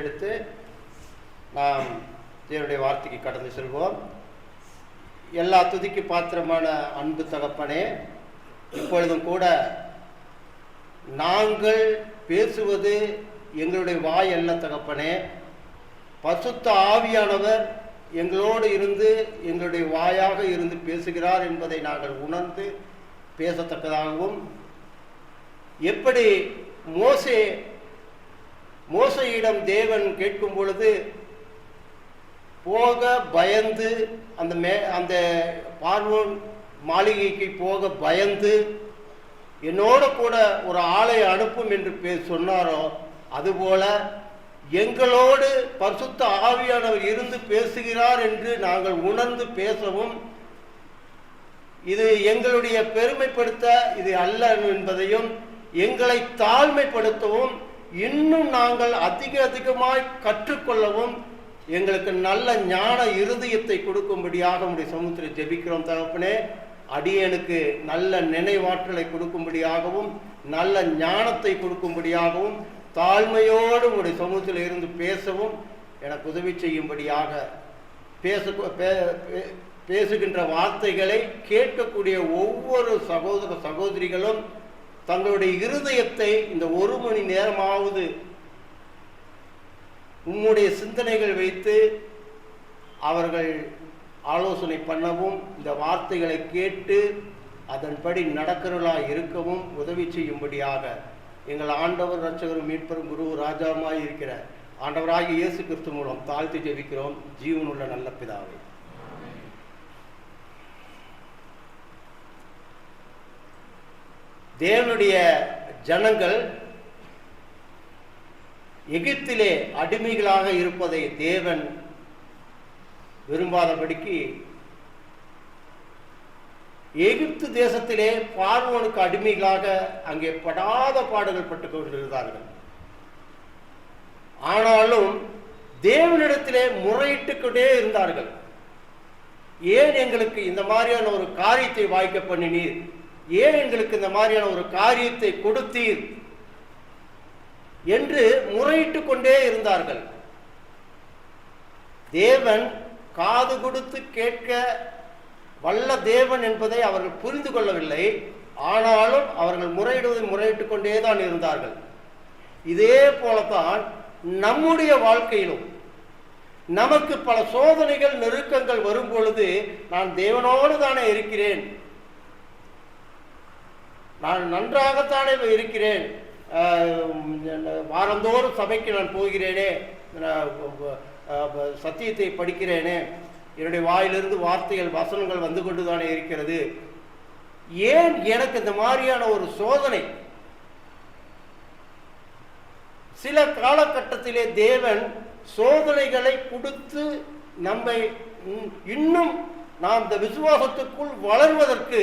எடுத்து நாம் தேவனுடைய வார்த்தைக்கு கடந்து செல்வோம். எல்லா துதிக்கு பாத்திரமான அன்பு தகப்பனே, இப்பொழுதும் கூட நாங்கள் பேசுவது எங்களுடைய வாய் அல்ல தகப்பனே, பரிசுத்த ஆவியானவர் எங்களோடு இருந்து எங்களுடைய வாயாக இருந்து பேசுகிறார் என்பதை நாங்கள் உணர்ந்து பேசத்தக்கதாகவும், எப்படி மோசையிடம் தேவன் கேட்கும் பொழுது போக பயந்து அந்த பார்வோன் மாளிகைக்கு போக பயந்து என்னோட கூட ஒரு ஆளை அனுப்பும் என்று சொன்னாரோ, அதுபோல எங்களோடு பரிசுத்த ஆவியானவர் இருந்து பேசுகிறார் என்று நாங்கள் உணர்ந்து பேசவும், இது எங்களுடைய பெருமைப்படுத்த இது அல்ல என்பதையும், எங்களை தாழ்மைப்படுத்தவும், இன்னும் நாங்கள் அதிகமாய் கற்றுக்கொள்ளவும் எங்களுக்கு நல்ல ஞான இருதயத்தை கொடுக்கும்படியாக உடைய சமூகத்தில் ஜெபிக்கிறோம் தகப்பனே. அடியனுக்கு நல்ல நினைவாற்றலை கொடுக்கும்படியாகவும் நல்ல ஞானத்தை கொடுக்கும்படியாகவும் தாழ்மையோடு உடைய சமூகத்தில் இருந்து பேசவும் எனக்கு உதவி செய்யும்படியாக, பேசுகின்ற வார்த்தைகளை கேட்கக்கூடிய ஒவ்வொரு சகோதர சகோதரிகளும் தங்களுடைய இருதயத்தை இந்த ஒரு மணி நேரமாவது உம்முடைய சிந்தனைகள் வைத்து அவர்கள் ஆலோசனை பண்ணவும், இந்த வார்த்தைகளை கேட்டு அதன்படி நடக்கிறவர்களாக இருக்கவும் உதவி செய்யும்படியாக எங்கள் ஆண்டவர் இரட்சகரும் மீட்பரும் குரு ராஜாவுமாய் இருக்கிற ஆண்டவராகிய இயேசு கிறிஸ்து மூலம் தாழ்த்தி ஜெபிக்கிறோம் ஜீவனுள்ள நல்ல பிதாவே. தேவனுடைய ஜனங்கள் எகிப்திலே அடிமைகளாக இருப்பதை தேவன் விரும்பாதபடிக்கு எகிப்து தேசத்திலே பார்வோனுக்கு அடிமைகளாக அங்கே படாத பாடுகள் பட்டு கொண்டிருந்தார்கள். ஆனாலும் தேவனிடத்திலே முறையிட்டு கொண்டே இருந்தார்கள். ஏன் எங்களுக்கு இந்த மாதிரியான ஒரு காரியத்தை வாய்க்க பண்ணினீர், ஏன் எங்களுக்கு இந்த மாதிரியான ஒரு காரியத்தை கொடுத்தீர் என்று முறையிட்டு கொண்டே இருந்தார்கள். தேவன் காது கொடுத்து கேட்க வல்ல தேவன் என்பதை அவர்கள் புரிந்து கொள்ளவில்லை. ஆனாலும் அவர்கள் முறையிட்டு கொண்டேதான் இருந்தார்கள். இதே போலத்தான் நம்முடைய வாழ்க்கையிலும் நமக்கு பல சோதனைகள் நெருக்கங்கள் வரும் பொழுது, நான் தேவனோடு தானே இருக்கிறேன், நான் நன்றாகத்தானே இருக்கிறேன், வாரந்தோறும் சபைக்கு நான் போகிறேனே, சத்தியத்தை படிக்கிறேனே, என்னுடைய வாயிலிருந்து வார்த்தைகள் வசனங்கள் வந்து கொண்டுதானே இருக்கிறது, ஏன் எனக்கு இந்த மாதிரியான ஒரு சோதனை? சில காலகட்டத்திலே தேவன் சோதனைகளை கொடுத்து நம்மை இன்னும் நாம் இந்த விசுவாசத்துக்குள் வளர்வதற்கு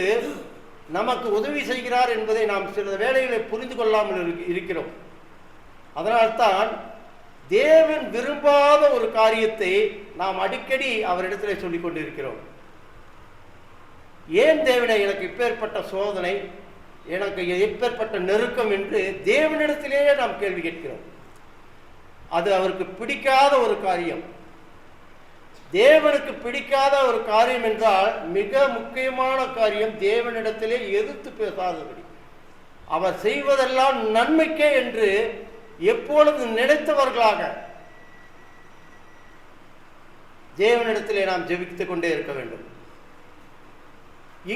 நமக்கு உதவி செய்கிறார் என்பதை நாம் சில வேளைகளை புரிந்து கொள்ளாமல் இருக்கிறோம். அதனால்தான் தேவன் விரும்பாத ஒரு காரியத்தை நாம் அடிக்கடி அவரிடத்திலே சொல்லிக் கொண்டிருக்கிறோம். ஏன் தேவனை எனக்கு இப்பேற்பட்ட சோதனை, எனக்கு எப்பேற்பட்ட நெருக்கம் என்று தேவனிடத்திலேயே நாம் கேள்வி கேட்கிறோம். அது அவருக்கு பிடிக்காத ஒரு காரியம். தேவனுக்கு பிடிக்காத ஒரு காரியம் என்றால் மிக முக்கியமான காரியம் தேவனிடத்திலே எதிர்த்து பேசாதபடி, அவர் செய்வதெல்லாம் நன்மைக்கே என்று எப்பொழுது நினைத்தவர்களாக தேவனிடத்திலே நாம் ஜெபித்துக் கொண்டே இருக்க வேண்டும்.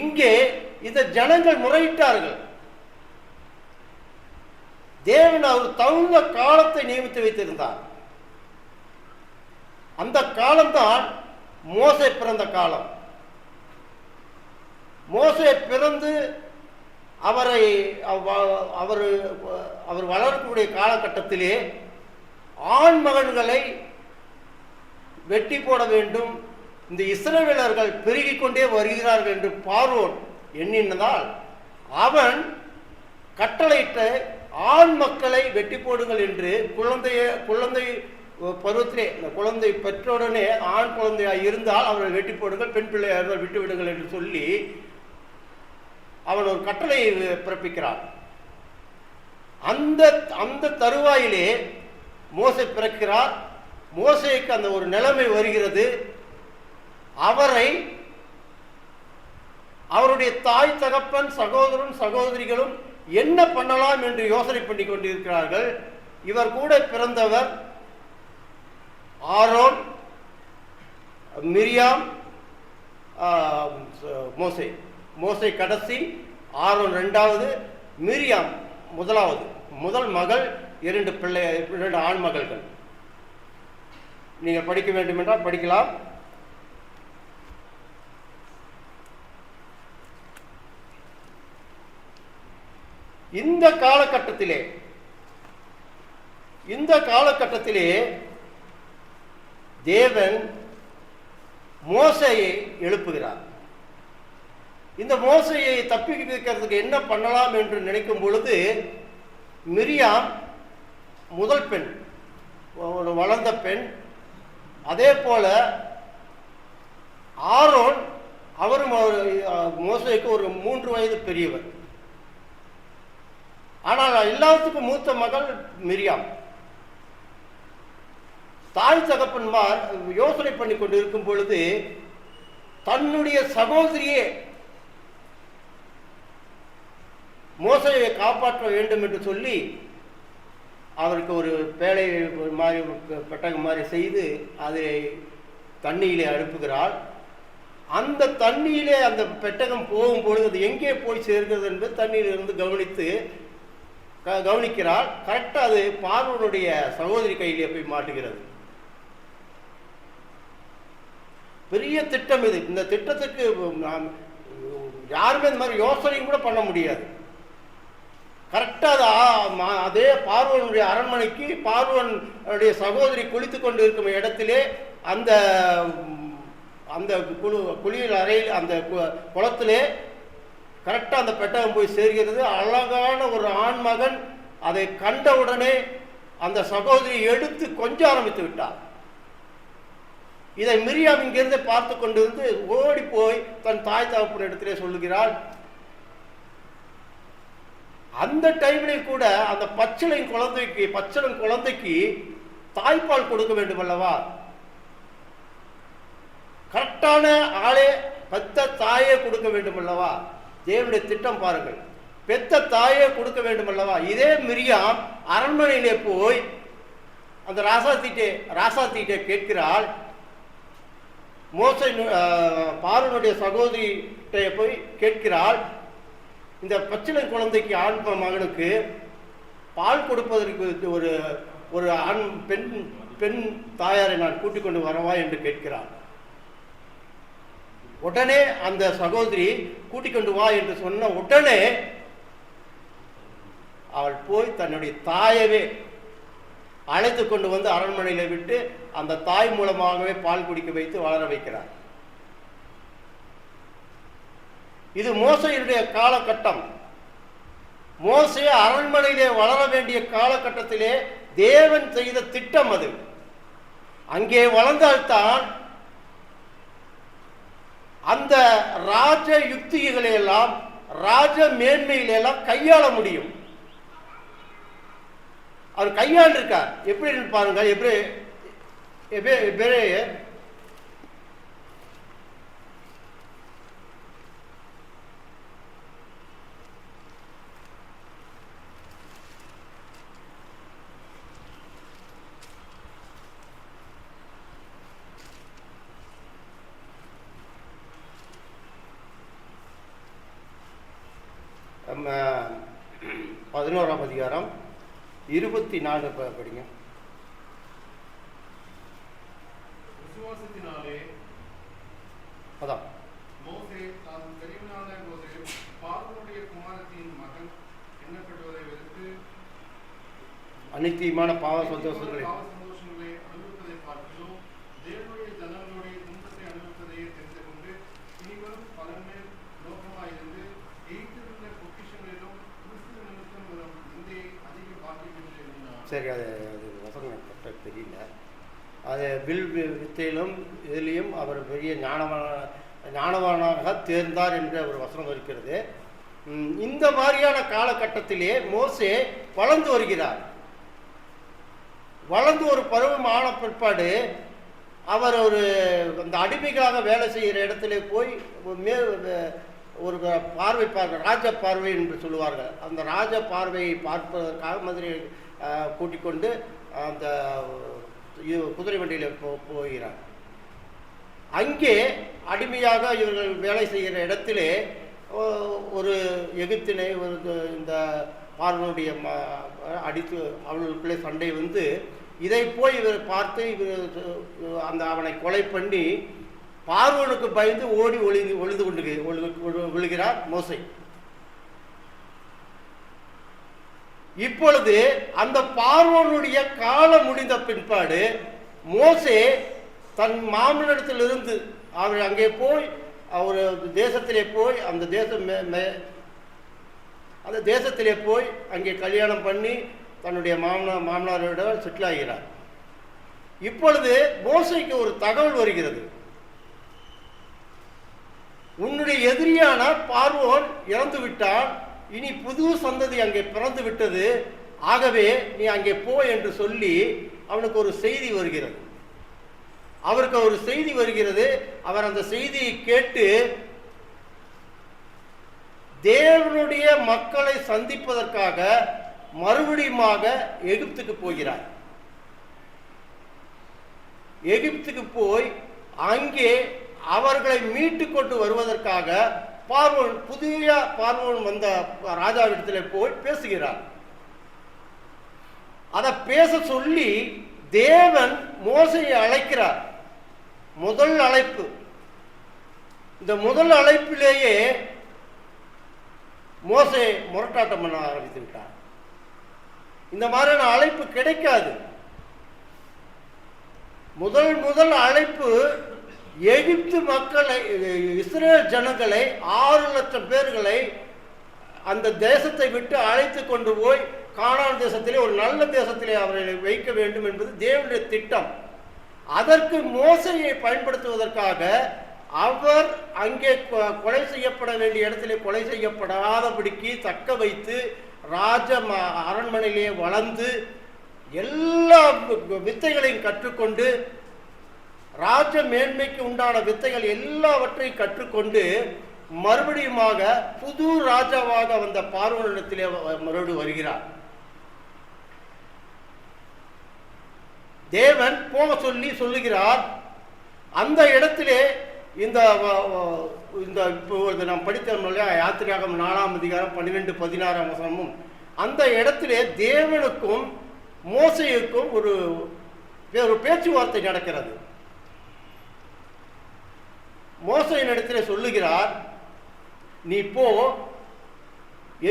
இங்கே இந்த ஜனங்கள் முறையிட்டார்கள். தேவன் அவர் தகுந்த காலத்தை நியமித்து வைத்திருந்தார். அந்த காலம்தான் மோசே பிறந்த காலம். மோசே பிறந்து அவர் வளரக்கூடிய காலகட்டத்திலே ஆண் மகன்களை வெட்டி போட வேண்டும், இந்த இஸ்ரவேலர்கள் பெருகிக் கொண்டே வருகிறார்கள் என்று பார்வோன் எண்ணினதால் அவன் கட்டளையிட்ட ஆண் மக்களை வெட்டி போடுங்கள் என்று குழந்தை பருவத்திலே இந்த குழந்தை பெற்றோடனே ஆண் குழந்தையாக இருந்தால் அவர்கள் வெட்டி போடுங்கள், பெண் பிள்ளையார்கள் விட்டு விடுங்கள் என்று சொல்லி அவன் ஒரு கட்டளை பிறப்பிக்கிறான். அந்த தருவாயிலே மோசே பிறக்கிறார். மோசேக்கு அந்த ஒரு நிலைமை வருகிறது. அவருடைய தாய் தகப்பன் சகோதரன் சகோதரிகளும் என்ன பண்ணலாம் என்று யோசனை பண்ணி கொண்டிருக்கிறார்கள். இவர் கூட பிறந்தவர் ஆரோன், மிரியாம், மோசே. மோசே கடைசி, ஆரோன் இரண்டாவது, மிரியாம் முதலாவது. முதல் மகள், 2 ஆண் மகள்கள். நீங்கள் படிக்க வேண்டும் என்றால் படிக்கலாம். இந்த காலகட்டத்திலே தேவன் மோசேயை எழுப்புகிறார். இந்த மோசேயை தப்பிக்க வைக்கிறதுக்கு என்ன பண்ணலாம் என்று நினைக்கும் பொழுது, மிரியாம் முதல் பெண், ஒரு வளர்ந்த பெண். அதே போல ஆரோன், அவரும் மோசேக்கு ஒரு 3 வயது பெரியவர். ஆனால் எல்லாத்துக்கும் மூத்த மகள் மிரியாம். தாய் தகப்பன்மார் யோசனை பண்ணி கொண்டு இருக்கும் பொழுது, தன்னுடைய சகோதரியே மோசேயை காப்பாற்ற வேண்டும் என்று சொல்லி அவருக்கு ஒரு பேழை மாதிரி, பெட்டகம் மாதிரி செய்து அதை தண்ணியிலே அனுப்புகிறாள். அந்த தண்ணியிலே அந்த பெட்டகம் போகும்பொழுது அது எங்கே போய் சேர்கிறது என்று தண்ணீரிலிருந்து கவனிக்கிறாள். கரெக்டாக அது பார்வோனுடைய சகோதரி கையிலே போய் மாட்டுகிறது. பெரிய திட்டம் இது. இந்த திட்டத்துக்கு யாருமே இந்த மாதிரி யோசனையும் கூட பண்ண முடியாது. கரெக்டாக அதே பார்வோனுடைய அரண்மனைக்கு, பார்வோனுடைய சகோதரி குளித்து கொண்டு இருக்கும் இடத்திலே அந்த அந்த குளியல் அறையில், அந்த குளத்திலே கரெக்டாக அந்த பெட்டகம் போய் சேர்கிறது. அழகான ஒரு ஆண் மகன் அதை கண்டவுடனே அந்த சகோதரி எடுத்து கொஞ்ச ஆரம்பித்து விட்டார். இதை மிரியாம் இங்கிருந்து பார்த்து கொண்டிருந்து ஓடி போய் தன் தாய் தகப்பன் இடத்திலே சொல்லுகிறாள். அந்த டைமில் கூட அந்த பச்சிளம் குழந்தைக்கு தாய்ப்பால் கொடுக்க வேண்டும் அல்லவா? கரெக்டான ஆளே பெத்த தாயே கொடுக்க வேண்டும் அல்லவா? தேவனுடைய திட்டம் பாருங்கள். பெத்த தாயே கொடுக்க வேண்டும் அல்லவா? இதே மிரியாம் அரண்மனையிலே போய் அந்த ராசாத்திட்டே கேட்கிறாள். மோசே பார்வோனுடைய சகோதரிகிட்ட போய் கேட்கிறாள், இந்த பச்சிளை குழந்தைக்கு ஆண் மகனுக்கு பால் கொடுப்பதற்கு ஒரு ஆண் பெண் தாயாரை நான் கூட்டிக் கொண்டு வரவா என்று கேட்கிறாள். உடனே அந்த சகோதரி கூட்டிக் கொண்டு வா என்று சொன்ன உடனே அவள் போய் தன்னுடைய தாயவே அழைத்து கொண்டு வந்து அரண்மனையில விட்டு அந்த தாய் மூலமாகவே பால் குடிக்க வைத்து வளர வைக்கிறார். இது மோசேயுடைய காலகட்டம். மோசே அரண்மனையிலே வளர வேண்டிய காலகட்டத்திலே தேவன் செய்த திட்டம் அது. அங்கே வளர்ந்தால்தான் அந்த ராஜ யுக்திகளை எல்லாம், ராஜ மேன்மையிலெல்லாம் கையாள முடியும். அவர் கையாண்டிருக்கார். எப்படி பாருங்க, எபிரேயர் 11ஆம் அதிகாரம் 24 படிங்க. விசுவாசத்தினாலே அதான் மோசே தான் பெரியவனான போது பார்வோனுடைய குமாரத்தின் மகன் எண்ணப்படுவதை வெறுத்து அனித்தியமான பாவ சந்தோஷங்களை அனுபவிப்பதை பார்க்கிறோம். தேவனுடைய ஜனங்களுடைய துன்பத்தை அனுபவிப்பதையே தெரிந்து கொண்டு இனிவரும் பலன்மேல் நோக்கமாயிருந்து எய்திருந்த பொக்கிஷங்களிலும் கிறிஸ்து நிமித்தம் வரும் இந்தியை அதிக பாக்கியம் என்று எண்ணினார். சரி, அது வசனம் கரெக்டாக தெரியல. அது வில் வித்தையிலும் இதிலையும் அவர் பெரிய ஞானவானாக தேர்ந்தார் என்ற ஒரு வசனம் இருக்கிறது. இந்த மாதிரியான காலகட்டத்திலே மோசே வளர்ந்து வருகிறார். வளர்ந்து ஒரு பருவம் ஆன பிற்பாடு அவர் ஒரு அந்த அடிமைகளாக வேலை செய்கிற இடத்துல போய் ஒரு பார்வை ராஜ பார்வை என்று சொல்லுவார்கள். அந்த ராஜ பார்வையை பார்ப்பதற்காக மதுரை கூட்டிக் கொண்டு அந்த குதிரை வண்டியில் போகிறார். அங்கே அடிமையாக இவர்கள் வேலை செய்கிற இடத்திலே ஒரு எகிப்தினை இந்த பார்வனுடைய அடித்து அவர்களுக்குள்ளே சண்டை வந்து இதை போய் இவர் பார்த்து இவர் அவனை கொலை பண்ணி பார்வனுக்கு பயந்து ஓடி ஒளிந்து கொண்டு விழுகிறார் மோசே. இப்பொழுது அந்த பார்வனுடைய காலம் முடிந்த பிற்பாடு மோசே தன் மாமனிடத்திலிருந்து அவர் அங்கே போய் அவர் தேசத்திலே போய் அந்த தேசத்திலே போய் அங்கே கல்யாணம் பண்ணி தன்னுடைய மாமனாரோட செட்டில் ஆகிறார். இப்பொழுது மோசேக்கு ஒரு தகவல் வருகிறது, உன்னுடைய எதிரியான பார்வோன் இறந்து விட்டான், இனி புது சந்ததி அங்கே பிறந்து விட்டது, ஆகவே நீ அங்கே போ என்று சொல்லி அவனுக்கு ஒரு செய்தி வருகிறது. அவருக்கு ஒரு செய்தி வருகிறது. அவர் அந்த செய்தியை கேட்டு தேவனுடைய மக்களை சந்திப்பதற்காக மறுபடியுமாக எகிப்துக்கு போகிறார். எகிப்துக்கு போய் அங்கே அவர்களை மீட்டு கொண்டு வருவதற்காக புதிய பார்வோன் வந்த ராஜாவிடத்தில் போய் பேசுகிறார். அதை பேச சொல்லி தேவன் மோசேயை அழைக்கிறார். முதல் அழைப்பு. இந்த முதல் அழைப்பிலேயே மோசே முரட்டாட்டம் பண்ண ஆரம்பித்து விட்டார். இந்த மாதிரியான அழைப்பு கிடைக்காது. முதல் அழைப்பு எகிப்து மக்களை, இஸ்ரேல் ஜனங்களை 6 லட்சம் பேர்களை அந்த தேசத்தை விட்டு அழைத்து கொண்டு போய் கானான் தேசத்திலே ஒரு நல்ல தேசத்திலே அவர்களை வைக்க வேண்டும் என்பது தேவனுடைய திட்டம். அதற்கு மோசேயை பயன்படுத்துவதற்காக அவர் அங்கே கொலை செய்யப்பட வேண்டிய இடத்திலே கொலை செய்யப்படாதபடிக்கு தக்க வைத்து ராஜ அரண்மனையிலே வளர்ந்து எல்லா வித்தைகளையும் கற்றுக்கொண்டு ராஜ மேன்மைக்கு உண்டான வித்தைகள் எல்லாவற்றையும் கற்றுக்கொண்டு மறுபடியுமாக புது ராஜாவாக வந்த பார்வோனிடத்திலே மறுபடியும் வருகிறார். தேவன் போக சொல்லுகிறார். அந்த இடத்திலே இந்த இப்போது நாம் படித்தோம் யாத்திரையாகம் 4ஆம் அதிகாரம் 12, 16ஆம் வசனமும் அந்த இடத்திலே தேவனுக்கும் மோசேயுக்கும் ஒரு பேச்சுவார்த்தை நடக்கிறது. மோசேயின் இடத்திலே சொல்லுகிறார், நீ போ,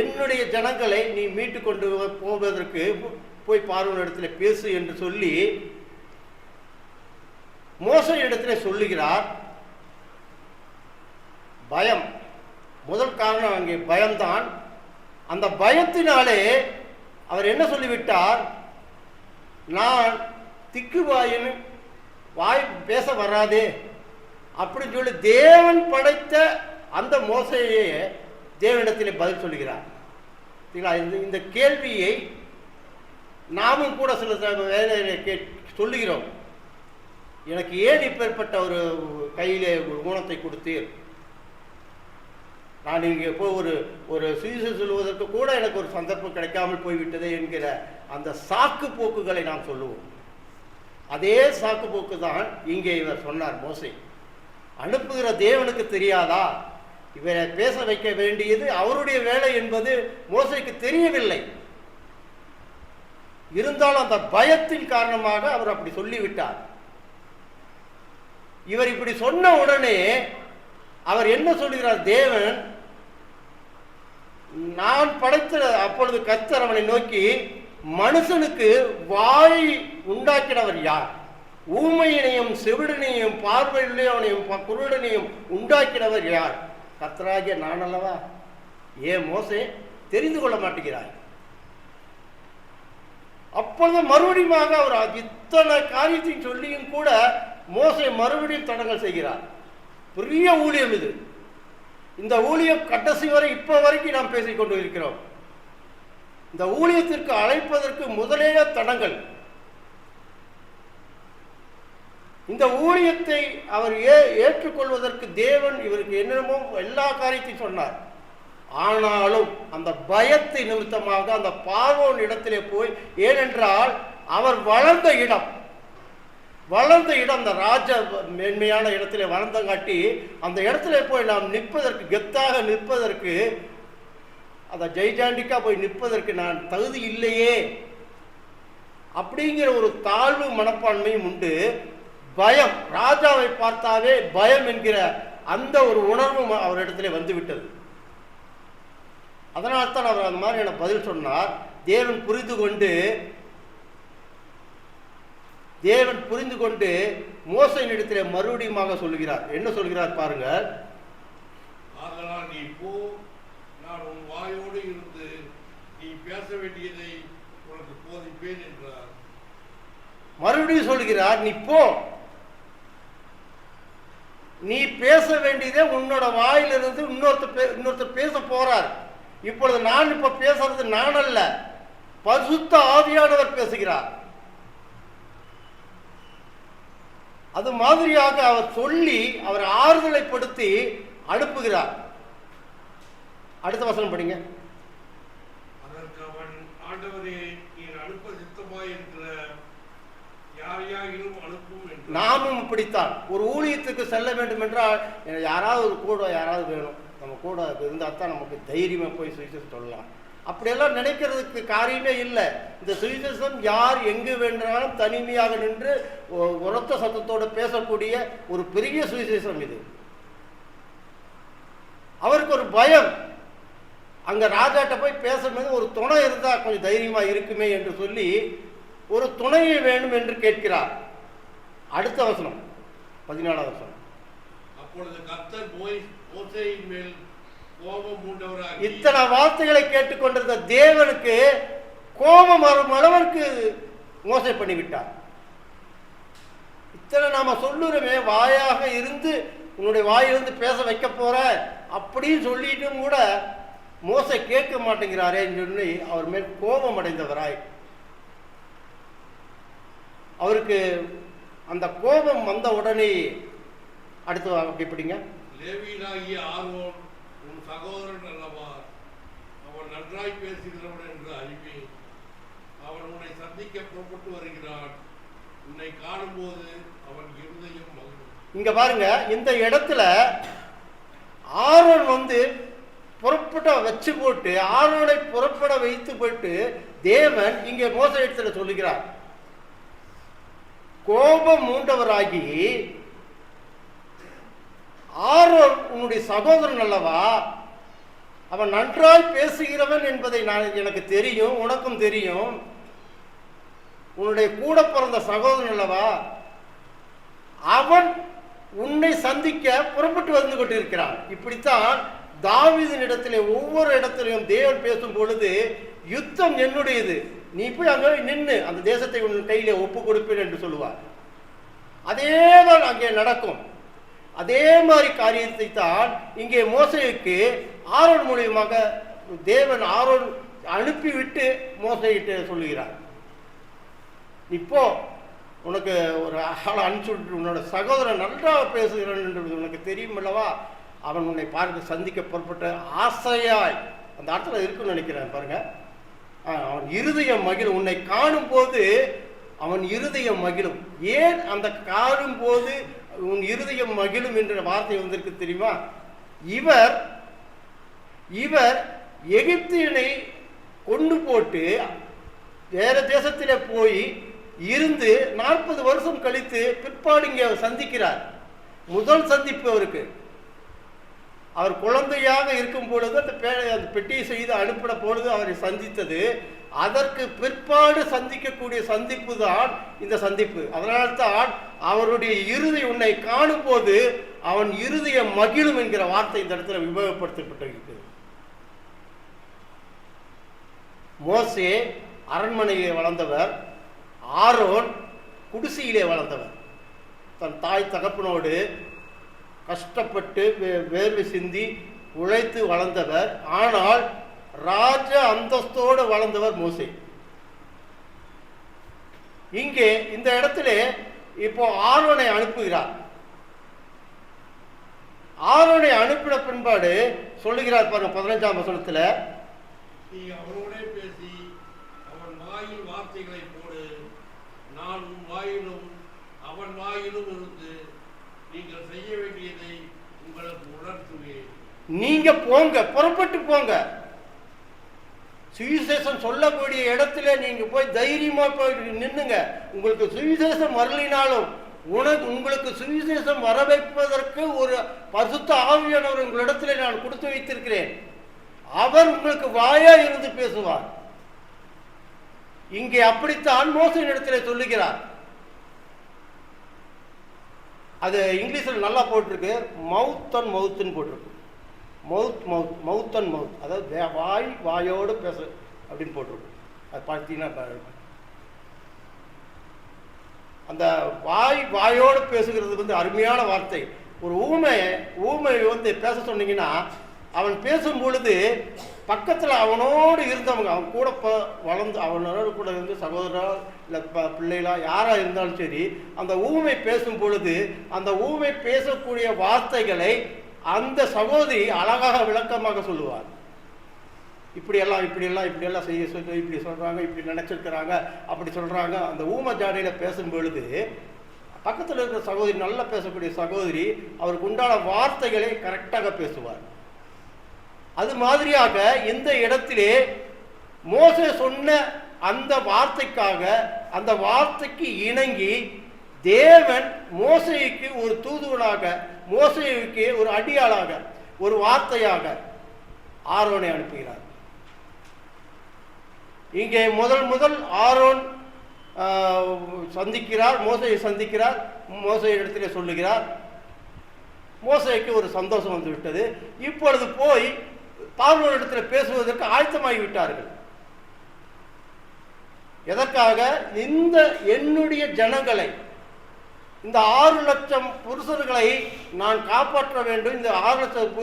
என்னுடைய ஜனங்களை நீ மீட்டு கொண்டு போவதற்கு போய் பார்வோன் இடத்துல பேசு என்று சொல்லி மோசே இடத்திலே சொல்லுகிறார். பயம் முதல் காரணம், அங்கே பயம்தான். அந்த பயத்தினாலே அவர் என்ன சொல்லிவிட்டார், நான் திக்குவாயின் வாய் பேச வராதே அப்படின்னு சொல்லி தேவன் படைத்த அந்த மோசையே தேவனிடத்திலே பதில் சொல்லுகிறார். இந்த கேள்வியை நாமும் கூட சில வேலையில சொல்லுகிறோம். எனக்கு ஏன் இப்பேற்பட்ட ஒரு கையிலே ஒரு ஊனத்தை கொடுத்தீர், நான் இங்கே போய் ஒரு சுவிசேஷம் சொல்லுவதற்கு கூட எனக்கு ஒரு சந்தர்ப்பம் கிடைக்காமல் போய்விட்டதே என்கிற அந்த சாக்கு போக்குகளை நாம் சொல்லுவோம். அதே சாக்கு போக்கு தான் இங்கே இவர் சொன்னார். மோசே அனுப்புகிற தேவனுக்கு தெரியாதா, இவரை பேச வைக்க வேண்டியது அவருடைய வேலை என்பது மோசேக்கு தெரியவில்லை. இருந்தாலும் அந்த பயத்தின் காரணமாக அவர் அப்படி சொல்லிவிட்டார். இவர் இப்படி சொன்ன உடனே அவர் என்ன சொல்கிறார், தேவன் நான் படைத்த அப்பொழுது கர்த்தர் அவனை நோக்கி, மனுஷனுக்கு வாய் உண்டாக்கினவர் யார், ஊமையினையும் செவிடனையும் பார்வையுள்ளவனையும் குருடனையும் உண்டாக்கினவர் யார், கர்த்தராகிய நான் அல்லவா, ஏன் மோசே தெரிந்து கொள்ள மாட்டேங்கிறார். அப்பொழுது மறுபடியும் அவர் இத்தனை காரியத்தையும் சொல்லியும் கூட மோசே மறுபடியும் தடங்கல் செய்கிறார். பெரிய ஊழியம் இது. இந்த ஊழியம் கடைசி வரை இப்போ வரைக்கும் நாம் பேசிக்கொண்டு இருக்கிறோம். இந்த ஊழியத்திற்கு அழைப்பதற்கு முதலே தடங்கள். இந்த ஊழியத்தை அவர் ஏற்றுக்கொள்வதற்கு தேவன் இவருக்கு என்னென்னமோ எல்லா காரியத்தையும் சொன்னார். ஆனாலும் அந்த பயத்தை நிமித்தமாக அந்த பார்வோன் இடத்திலே போய், ஏனென்றால் அவர் வளர்ந்த இடம் அந்த ராஜ மேன்மையான இடத்திலே வளர்ந்தங்காட்டி அந்த இடத்துல போய் நாம் நிற்பதற்கு, கெத்தாக நிற்பதற்கு, அந்த ஜெய்ஜாண்டிக்கா போய் நிற்பதற்கு நான் தகுதி இல்லையே அப்படிங்கிற ஒரு தாழ்வு மனப்பான்மையும் உண்டு. பயம், ராஜாவை பார்த்தாவே பயம் என்கிற அந்த ஒரு உணர்வும் அவரிடத்திலே வந்துவிட்டது. அதனால்தான் அவர் அந்த மாதிரியான பதில் சொன்னார். தேவன் புரிந்து கொண்டு மோசேயின் இடத்திலே மறுபடியும் சொல்கிறார். என்ன சொல்கிறார் பாருங்க. ஆதலால் நீ போ, நான் உன் வாயோடு இருந்து நீ பேச வேண்டியதை உனக்கு போதிப்பேன் என்றார். மறுபடியும் சொல்கிறார், நீ போ, நீ பேச வேண்டியதே உன்னோட வாயிலிருந்து இன்னொருத்தர் பேச போறார். இப்பொழுது நான் இப்ப பேசுறது நான் அல்ல, பரிசுத்த ஆவியானவர் பேசுகிறார். அது மாதிரியாக அவர் சொல்லி அவர் ஆறுதலைப்படுத்தி அனுப்புகிறார். அடுத்த வசனம் படிங்க. அதற்கு அவன், ஆண்டவரே, நீர் அனுப்ப சித்தமாய் இருக்கிற யாரையாயிலும் அனுப்பும் என்று. நாமும் இப்படித்தான். ஒரு ஊழியத்துக்கு செல்ல வேண்டும் என்றால் யாராவது கூட வேணும், நம்ம கூட இருந்தால் தான் நமக்கு தைரியமா போய் சுவிசேஷம் சொல்லலாம். அப்படியெல்லாம் நினைக்கிறதுக்கு காரியமே இல்லை. இந்த சுவிசேஷம் யார் எங்கு வேண்டாலும் தனிமையாக நின்று உரத்த சத்தத்தோடு பேசக்கூடிய ஒரு பெரிய சுவிசேஷம் இது. அவருக்கு ஒரு பயம், அங்க ராஜாட்ட போய் பேசும்போது ஒரு துணை இருந்தா கொஞ்சம் தைரியமா இருக்குமே என்று சொல்லி ஒரு துணையை வேணும் என்று கேட்கிறார். அடுத்த வசனம் 14வது வசனம். அப்பொழுது கர்த்தர் மோசேயின் மேல் கோபம் மூண்டவராகி, இத்தனை வார்த்தைகளை கேட்டுக்கொண்டிருந்த தேவனுக்கு கோபம் வரும் அளவிற்கு மோசே பண்ணிவிட்டார். இத்தனை நாம சொல்லுறமே, வாயாக இருந்து உன்னுடைய வாயிலிருந்து பேச வைக்க போற அப்படின்னு சொல்லிட்டும் கூட மோசே கேட்க மாட்டேங்கிறாரே சொல்லி அவர் மேல் கோபம் அடைந்தவராய், அவருக்கு அந்த கோபம் வந்த உடனே அடுத்து அப்படி படிங்க. லேவியனாகிய ஆரோன் உன் சகோதரன் அல்லவா, அவன் நன்றாய் பேசுகிறவன் என்று அறிவி, அவன் உன்னை சந்திக்க புறப்பட்டு வருகிறான், உன்னை காணும்போது அவன் இருதயம் மகிழும். இங்க பாருங்க, இந்த இடத்துல ஆரோன் புறப்பட வச்சு போட்டு, ஆரோனை புறப்பட வைத்து போட்டு தேவன் இங்கே மோசே இடத்துல சொல்லுகிறார், கோபம் மூண்டவராகி, ஆரோன் உன்னுடைய சகோதரன் அல்லவா, அவன் நன்றாய் பேசுகிறவன் என்பதை எனக்கு தெரியும், உனக்கும் தெரியும், உன்னுடைய கூட பிறந்த சகோதரன் அல்லவா, அவன் உன்னை சந்திக்க புறப்பட்டு வந்து கொண்டிருக்கிறான். இப்படித்தான் தாவீதின் இடத்திலே ஒவ்வொரு இடத்திலையும் தேவன் பேசும் பொழுது, யுத்தம் என்னுடையது, நீ போய் அங்கே நின்று அந்த தேசத்தை உன் கையிலே ஒப்பு கொடுப்பேன் என்று சொல்லுவார். அதேதான் அங்கே நடக்கும். அதே மாதிரி காரியத்தை தான் இங்கே மோசேக்கு ஆரோன் மூலியமாக தேவன் ஆரோன் அனுப்பிவிட்டு மோசேகிட்ட சொல்லுகிறார், இப்போ உனக்கு ஒரு ஆளை அனுப்பிச்சுட்டு உன்னோட சகோதரன் நன்றாக பேசுகிறான் என்று உனக்கு தெரியும் அல்லவா, அவன் உன்னை பார்த்து சந்திக்க புறப்பட்ட ஆசையாய், அந்த இடத்துல இருக்குன்னு நினைக்கிறேன் பாருங்க, அவன் இருதயம் மகிழும், உன்னை காணும் போது அவன் இருதயம் மகிழும். ஏன் அந்த காணும் போது உன் இருதயம் மகிழும் என்ற வார்த்தை வந்திருக்கு தெரியுமா? இவர் எகிப்தியனை கொண்டு போட்டு வேற தேசத்திலே போய் இருந்து 40 வருஷம் கழித்து பிற்பாடு இங்கே சந்திக்கிறார். முதல் சந்திப்பு அவருக்கு, அவர் குழந்தையாக இருக்கும் பொழுது அந்த பெட்டியை செய்து அனுப்பின பொழுது அவரை சந்தித்தது, அதற்கு பிற்பாடு சந்திக்கக்கூடிய சந்திப்பு தான் இந்த சந்திப்பு. அதனால்தான் அவருடைய இருதை உன்னை காணும் போது அவன் இருதயம் மகிழும் என்கிற வார்த்தை இந்த இடத்துல உபயோகப்படுத்தப்பட்டிருக்கிறது. மோசே அரண்மனையிலே வளர்ந்தவர், ஆரோன் குடிசையிலே வளர்ந்தவர். தன் தாய் தகப்பனோடு கஷ்டப்பட்டு வேர்வை சிந்தி உழைத்து வளர்ந்தவர். ஆனால் ராஜ அந்தஸ்தோடு வளர்ந்தவர் மோசே. இங்கே இந்த இடத்துல இப்போ ஆரோனை அனுப்புகிறார். ஆரோனை அனுப்பின பின்பாடு சொல்லுகிறார் பாருங்க 15ஆம் வசனத்துல, நீ அவனோடே பேசி அவன் வாயில் வார்த்தைகளை போடு, நான் உன் வாயிலும் அவன் வாயிலும் இருந்து நீங்கள் செய்ய வேண்டியதை உங்களுக்கு உணர்த்துவேன். நீங்க போங்க, புறப்பட்டு போங்க. சுவிசேஷம் சொல்லக்கூடிய இடத்துல நீங்க போய் தைரியமா போய் நின்னுங்க. உங்களுக்கு சுவிசேஷம் வரலினாலும் உங்களுக்கு சுவிசேஷம் வர வைப்பதற்கு ஒரு பரிசுத்த ஆவியானவர் உங்களிடத்துல நான் கொடுத்து வைத்திருக்கிறேன். அவர் உங்களுக்கு வாயா இருந்து பேசுவார். இங்கே அப்படித்தான் மோசேயின் இடத்துல சொல்லுகிறார். அது இங்கிலீஷில் நல்லா போட்டிருக்கு, மவுத் அண்ட் மவுத்துன்னு போட்டிருக்கு. மவுத் அண்ட் மவுத், அதாவது வாயோடு பேச அப்படின்னு போட்டிருக்கு. அது பார்த்தீங்கன்னா அந்த வாயோடு பேசுகிறது அருமையான வார்த்தை. ஒரு ஊமை பேச சொன்னீங்கன்னா, அவன் பேசும் பொழுது பக்கத்தில் அவனோடு இருந்தவங்க, அவன் கூட வளர்ந்து அவனோடு கூட இருந்து சகோதரா இல்லை பிள்ளைகளா யாராக இருந்தாலும் சரி, அந்த ஊமை பேசும் பொழுது அந்த ஊமை பேசக்கூடிய வார்த்தைகளை அந்த சகோதரி அழகாக விளக்கமாக சொல்லுவார். இப்படியெல்லாம் செய்ய சொல்லி இப்படி சொல்கிறாங்க, இப்படி நினச்சிருக்கிறாங்க, அப்படி சொல்கிறாங்க. அந்த ஊமை ஜாடையில் பேசும் பொழுது பக்கத்தில் இருக்கிற சகோதரி, நல்லா பேசக்கூடிய சகோதரி, அவருக்கு உண்டான வார்த்தைகளை கரெக்டாக பேசுவார். அது மாதிரியாக இந்த இடத்திலே மோசே சொன்ன அந்த வார்த்தைக்காக, அந்த வார்த்தைக்கு இணங்கி தேவன் மோசேக்கு ஒரு தூதுவனாக, மோசேக்கு ஒரு அடியாளாக, ஒரு வார்த்தையாக ஆரோனை அனுப்புகிறார். இங்கே முதல் ஆரோன் சந்திக்கிறார், மோசேயை சந்திக்கிறார், மோசே இடத்திலே சொல்லுகிறார். மோசேக்கு ஒரு சந்தோஷம் வந்து விட்டது. இப்பொழுது போய் பார்வோன் இடத்துல பேசுவதற்கு ஆயத்தமாகி விட்டார்கள். எதற்காக? என்னுடைய ஜனங்களை, இந்த 6 லட்சம் புருஷர்களை நான் காப்பாற்ற வேண்டும், இந்த 6 லட்சம்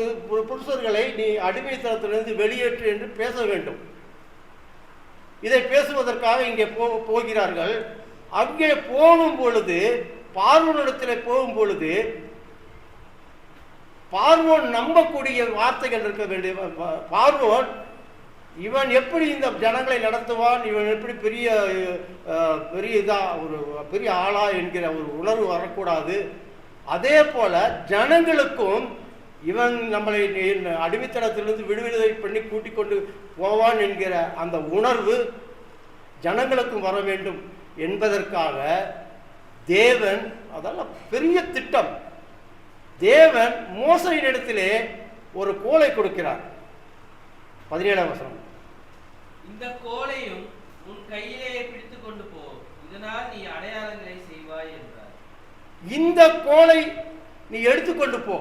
புருஷர்களை நீ அடிமைத்தனத்திலிருந்து வெளியேற்று என்று பேச வேண்டும். இதை பேசுவதற்காக இங்கே போகிறார்கள். அங்கே போகும் பொழுது, பார்வோனிடத்தில் போகும் பொழுது, பார்வோன் நம்பக்கூடிய வார்த்தைகள் இருக்க வேண்டிய. பார்வோன் இவன் எப்படி இந்த ஜனங்களை நடத்துவான், இவன் எப்படி பெரிய ஒரு பெரிய ஆளா என்கிற ஒரு உணர்வு வரக்கூடாது. அதே போல ஜனங்களுக்கும் இவன் நம்மளை அடிமைத்தனத்திலிருந்து விடுதலை பண்ணி கூட்டிக் கொண்டு போவான் என்கிற அந்த உணர்வு ஜனங்களுக்கும் வர வேண்டும் என்பதற்காக தேவன், அதெல்லாம் பெரிய திட்டம். தேவன் மோசேயின் இடத்திலே ஒரு கோலை கொடுக்கிறார். 17ஆம் வசனம், இந்த கோலையும் உன் கையிலே பிடித்துக் கொண்டு போ, இதனால் நீ அடையாளங்களை செய்வாய் என்றார். இந்த கோலை நீ எடுத்துக்கொண்டு போ.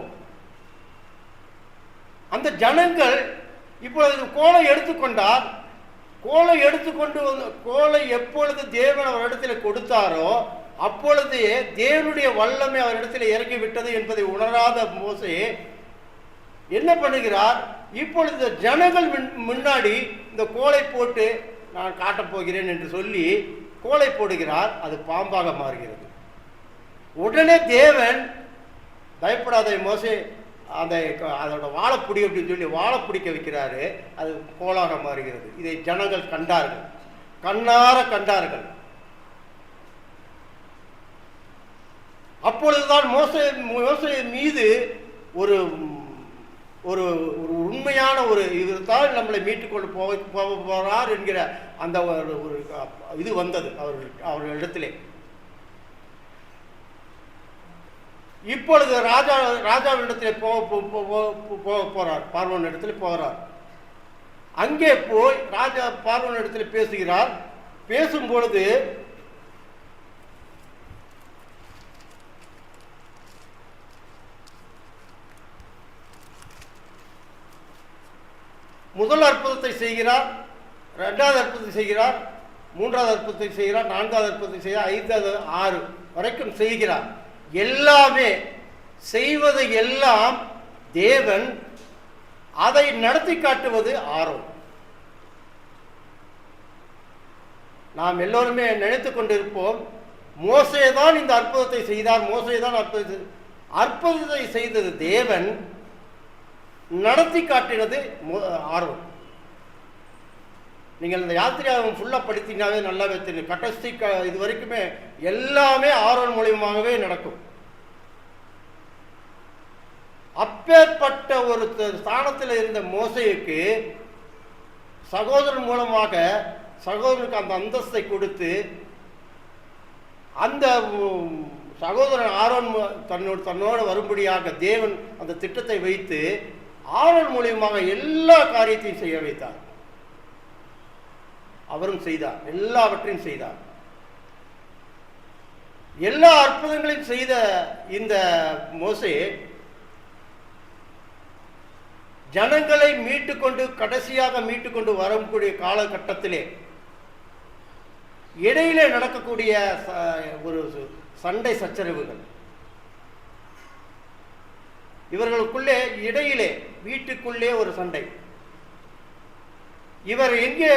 அந்த ஜனங்கள் இப்பொழுது கோலை எடுத்துக்கொண்டார். கோலை எடுத்துக்கொண்டு கோலை எப்பொழுது தேவன் அவரிடத்தில் கொடுத்தாரோ அப்பொழுது தேவனுடைய வல்லமை அவரிடத்தில் இறங்கிவிட்டது என்பதை உணராத மோசே என்ன பண்ணுகிறார்? இப்பொழுது ஜனங்கள் முன்னாடி இந்த கோலை போட்டு நான் காட்டப் போகிறேன் என்று சொல்லி கோலை போடுகிறார். அது பாம்பாக மாறுகிறது. உடனே தேவன், பயப்படாத மோசே, அதோட வாழைப்பிடி அப்படின்னு சொல்லி வாழை பிடிக்க வைக்கிறாரு. அது கோலாக மாறுகிறது. இதை ஜனங்கள் கண்டார்கள், கண்ணார கண்டார்கள். அப்பொழுதுதான் மோசே மீது ஒரு ஒரு உண்மையான ஒரு இதுதான் நம்மளை மீட்டுக்கொண்டு போகிறார் என்கிற அந்த ஒரு இது வந்தது அவர்களிடத்திலே. இப்பொழுது ராஜாவிடத்திலே போறார், பார்வோன் இடத்துல போகிறார். அங்கே போய் ராஜா பார்வோன் இடத்துல பேசுகிறார். பேசும் பொழுது முதல் அற்புதத்தை செய்கிறார், 2வது அற்புதத்தை செய்கிறார், 3வது அற்புதத்தை செய்கிறார், 4வது அற்புதத்தை செய்கிறார், 5வது 6 வரைக்கும் செய்கிறார். எல்லாமே செய்வது எல்லாம் தேவன், அதை நடத்தி காட்டுவது ஆரோன். நாம் எல்லோருமே நினைத்து கொண்டிருப்போம், மோசே தான் இந்த அற்புதத்தை செய்தார், மோசே தான் அற்புதத்தை செய்தது தேவன், நடத்தி காட்டினது ஆரோன். நீங்கள் இந்த யாத்திரையாகவும் ஃபுல்லாக படித்தீங்கன்னாவே நல்லாவே தெரியும். கடைசி இது வரைக்குமே எல்லாமே ஆரோன் மூலியமாகவே நடக்கும். அப்பேற்பட்ட ஒரு ஸ்தானத்தில் இருந்த மோசேக்கு சகோதரன் மூலமாக சகோதரனுக்கு அந்த அந்தஸ்தை கொடுத்து, அந்த சகோதரன் ஆரோன் தன்னோடு வரும்படியாக தேவன் அந்த திட்டத்தை வைத்து ஆரோன் மூலியமாக எல்லா காரியத்தையும் செய்ய வைத்தார். அவரும் செய்தார், எல்லாவற்றையும் செய்தார். எல்லா அற்புதங்களையும் செய்த இந்த மோசே ஜனங்களை மீட்டுக்கொண்டு கடைசியாக மீட்டுக்கொண்டு வரக்கூடிய காலகட்டத்திலே இடையிலே நடக்கக்கூடிய ஒரு சண்டை சச்சரவுகள், இவர்களுக்குள்ளே இடையிலே வீட்டுக்குள்ளே ஒரு சண்டை. இவர் எங்கே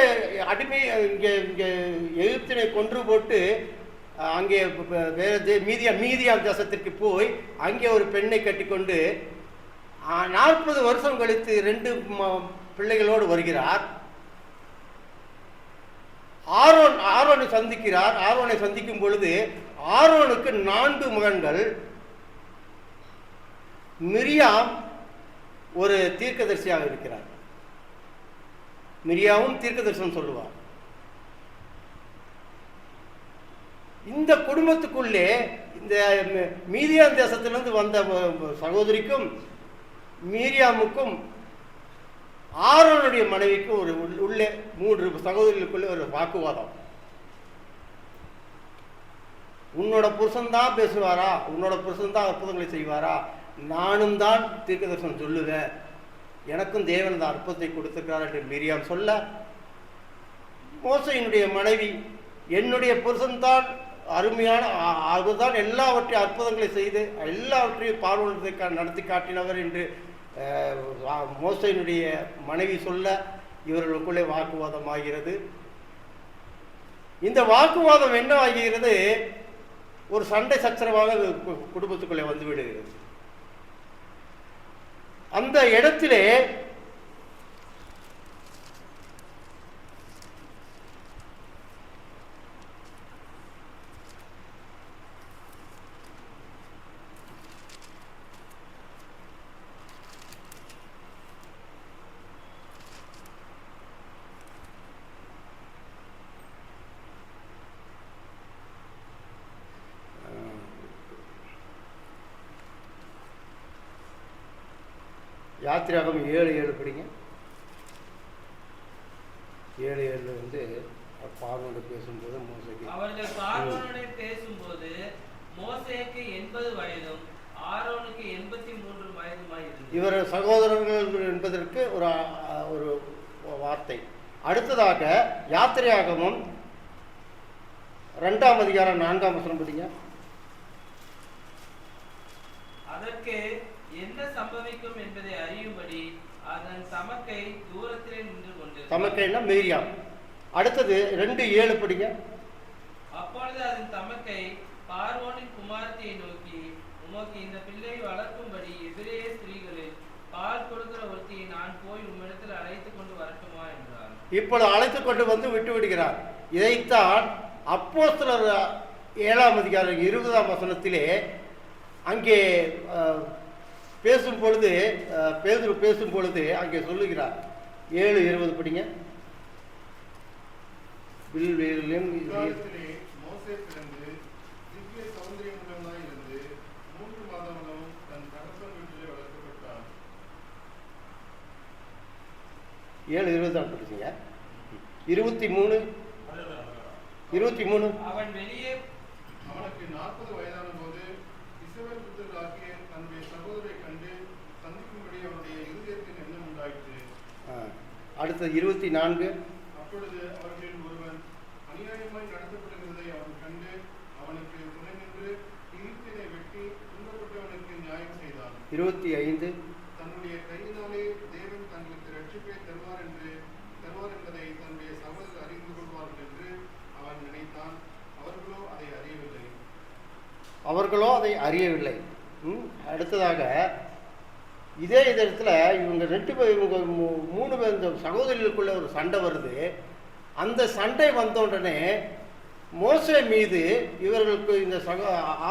அடிமை, இங்கே இங்கே எகிப்தினை கொன்று போட்டு அங்கே மீதியான் தேசத்திற்கு போய் அங்கே ஒரு பெண்ணை கட்டிக்கொண்டு 40 வருஷம் கழித்து 2 பிள்ளைகளோடு வருகிறார். ஆரோனை சந்திக்கிறார். ஆரோனை சந்திக்கும் பொழுது ஆரோனுக்கு 4 மகன்கள். மிரியாம் ஒரு தீர்க்கதரிசியாக இருக்கிறார். மிரியாவும் தீர்க்கதரிசனம் சொல்லுவார். இந்த குடும்பத்துக்குள்ளே இந்த மீதியான் தேசத்திலிருந்து வந்த சகோதரிக்கும் மீரியாமுக்கும் ஆரோனுடைய மனைவிக்கும் ஒரு உள்ளே 3 சகோதரிகளுக்குள்ளே ஒரு வாக்குவாதம். உன்னோட புருஷன் தான் பேசுவாரா, உன்னோட புருஷன் தான் அற்புதங்களை செய்வாரா, நானும் தான் தீர்க்கதரிசனம் சொல்லுவேன், எனக்கும் தேவன் இந்த அற்புதத்தை கொடுத்திருக்கிறார் என்று மிரியாம் சொல்ல, மோசேயினுடைய மனைவி என்னுடைய புருஷன் தான் அருமையான, அதுதான் எல்லாவற்றையும் அற்புதங்களை செய்து எல்லாவற்றையும் பார்வனுக்கு நடத்தி காட்டினவர் என்று மோசேயினுடைய மனைவி சொல்ல, இவர்களுக்குள்ளே வாக்குவாதம் ஆகிறது. இந்த வாக்குவாதம் என்ன ஆகிறது? ஒரு சண்டை சச்சரவாக குடும்பத்துக்குள்ளே வந்து விடுகிறது. அந்த இடத்திலே யாத்திராகம் 7:7 படிங்க. 7:7 வந்து பார்வோனோடு பேசும்போது மோசேக்கு அவர்கள் பார்வோனோடு பேசும்போது மோசேக்கு 80 வயதும் ஆரோனுக்கு 83 வயதுமாய் இருந்தது. இவர் சகோதரர்கள் என்பதற்கு ஒரு வார்த்தை. அடுத்ததாக யாத்திரையாகமும் 2ஆம் அதிகாரம் 4ஆம் வசனம் படிங்க. அதற்கு என்ன சம்பவிக்கும் என்பதை அறியும்படி அதன் தமக்கை தூரத்திலே நின்று கொண்டு, தமக்கைன்னா மீரியாம். அடுத்தது 2:7 படிங்க. அப்பொழுது அதன் தமக்கை பார்வோனின் குமாரத்தியை நோக்கி, உமக்கு இந்த பிள்ளை வளர்க்கும்படி எபிரேய ஸ்திரீகளில் பால் கொடுக்கிற ஒருத்தியை நான் போய் உம்மிடத்தில் அழைத்துக் கொண்டு வரட்டுமா என்றார். இப்பொழுது அழைத்துக் கொண்டு வந்து விட்டு விடுகிறார். இதைத்தான் அப்போஸ்தலர் 7ஆம் அதிகாரம் 20ஆம் வசனத்திலே அங்கே பேசும் பொழுது பேசும் பொழுது அங்கே சொல்லுகிறார். 7:20 படிங்க. மோசே பிறந்து திவ்ய சௌந்தரியமுள்ளவனாய் இருந்து 3 மாதங்களும் தன் தகப்பன் வீட்டிலே வளர்க்கப்பட்டான். 7:20 தான் படிச்சீங்க. 23 அவன் வெளியே அவனுக்கு 40 வயதான போது இஸ்ரவேல் புத்திரராகிய தன்னுடைய சகோதரரை கண்டு சந்திக்கும்படி அவனுடைய இருதயத்தின் எண்ணம் உண்டாயிற்று. அடுத்தது 24. அப்பொழுது அவர்களில் ஒருவன் அநியாயமாய் நடத்தப்படுகிறதை அவன் கண்டு அவனுக்கு துணை நின்று எகிப்தினை வெட்டி துன்பப்பட்டவனுக்கு நியாயம் செய்தான். 25. தன்னுடைய கையினாலே தேவன் தங்களுக்கு ரட்சிப்பை தருவார் என்பதை தன்னுடைய சகோதரர் அறிந்து கொள்வார்கள் என்று அவன் நினைத்தான். அவர்களோ அதை அறியவில்லை. அவர்களோ அதை அறியவில்லை. அடுத்ததாக இதே இடத்துல இவங்க 2 பேர், இவங்க 3 பேர், இந்த சகோதரிகளுக்குள்ள ஒரு சண்டை வருது. அந்த சண்டை வந்த உடனே மோசே மீது இவர்களுக்கு, இந்த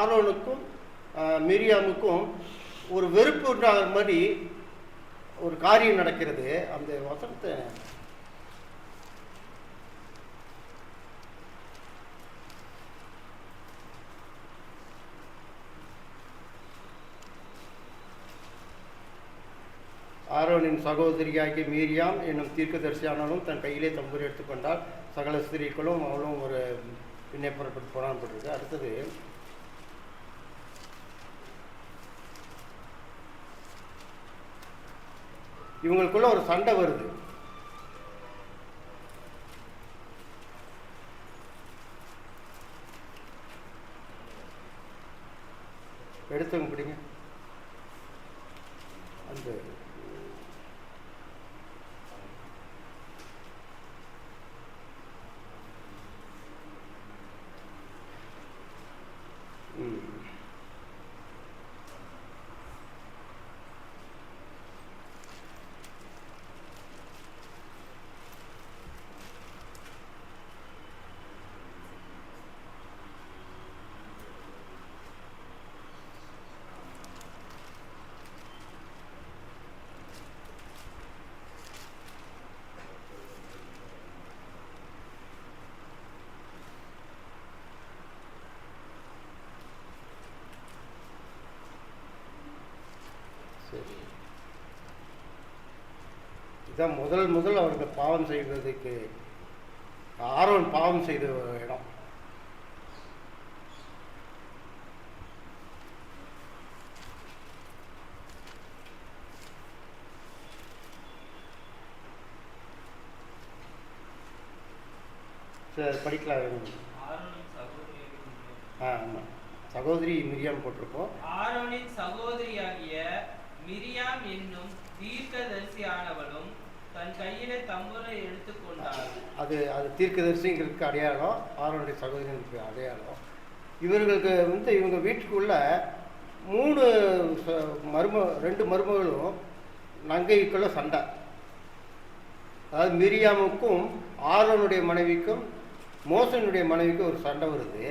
ஆரோனுக்கும் மிரியாமுக்கும் ஒரு வெறுப்பு உண்டாகிற மாதிரி ஒரு காரியம் நடக்கிறது. அந்த வசனத்தை ஆரோனின் சகோதரியாகிய மீரியாம் என்னும் தீர்க்கதரிசியானாலும் தன் கையிலே தம்பூரி எடுத்துக்கொண்டால் சகல ஸ்திரீக்களும் அவளும் ஒரு பின்னே புறப்பட்டு போனான்பட்டிருக்கு. அடுத்தது இவங்களுக்குள்ள ஒரு சண்டை வருது. எடுத்தவங்க பிடிங்க. அந்த இதுதான் முதல் அவருக்கு பாவம் செய்வதற்கு ஆரோன் பாவம் செய்த இடம். சரி, படிக்கலாம். ஆமாம், சகோதரி மிரியாம் போட்டிருக்கோம். ஆரோனின் சகோதரியாகிய மிரியாம் என்னும் தீர்க்கதரிசியானவளும் தன் கையிலே தம்புரை எடுத்துக்கொண்டாள். அது தீர்க்கதரிசிங்களுக்கு அடையாளம், ஆரோனுடைய சகோதரிகளுக்கு அடையாளம். இவர்களுக்கு இவங்க வீட்டுக்குள்ள 2 மருமகளும் நங்கைக்குள்ள சண்டை. அதாவது மிரியாமுக்கும் ஆரோனுடைய மனைவிக்கும் மோசனுடைய மனைவிக்கும் ஒரு சண்டை வருது.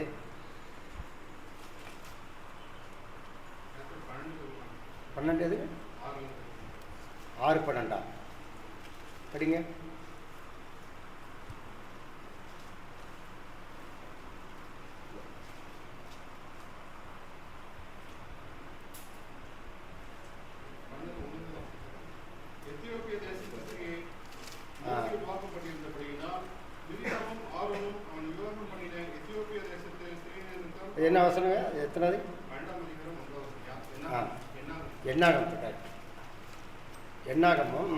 12 6:12 படிங்க. எத்தியோப்பிய தேசத்திற்கு மோசே வாக்குப்பட்டிருந்தபடியினால் மிரியாமும் ஆரோனும் அவன் விவாகம் பண்ணின எத்தியோப்பிய தேசத்தில் ஸ்திரீநிமித்தம். என்ன வசனங்க? எத்தனாவது? 2ஆம் அதிகாரம் 1ஆம் வசனம். என்னாகமும்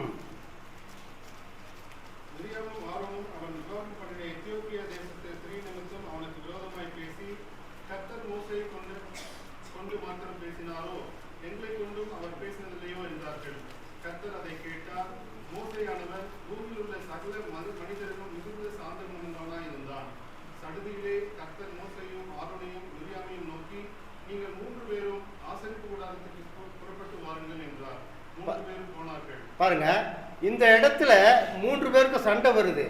மிரியாமும் ஆரோனும் அவன் விவாகம் பண்ணின எத்தியோப்பிய தேசத்து ஸ்திரீநிமித்தம் அவனுக்கு விரோதமாய் பேசி, கர்த்தர் மோசேயை கொண்டு மாத்திரம் பேசினாரோ, எங்களை கொண்டும் அவர் பேசினதில்லையோ என்றார்கள். கர்த்தர் அதை கேட்டார். மோசேயானவன் பூமியில் உள்ள சகல மனிதர்களும் மிகுந்த சாந்த குணமுள்ளவனாய் இருந்தான். சடுதியிலே கர்த்தர் மோசேயையும் ஆரோனையும் மிரியாமையும் நோக்கி, நீங்கள் 3 பேரும் ஆசரிப்பு கூடாரத்துக்கு புறப்பட்டு வாருங்கள் என்றார். 3 பேரும் போனார்கள். பாருங்க, இந்த இடத்துல 3 பேருக்கு சண்டை வருது.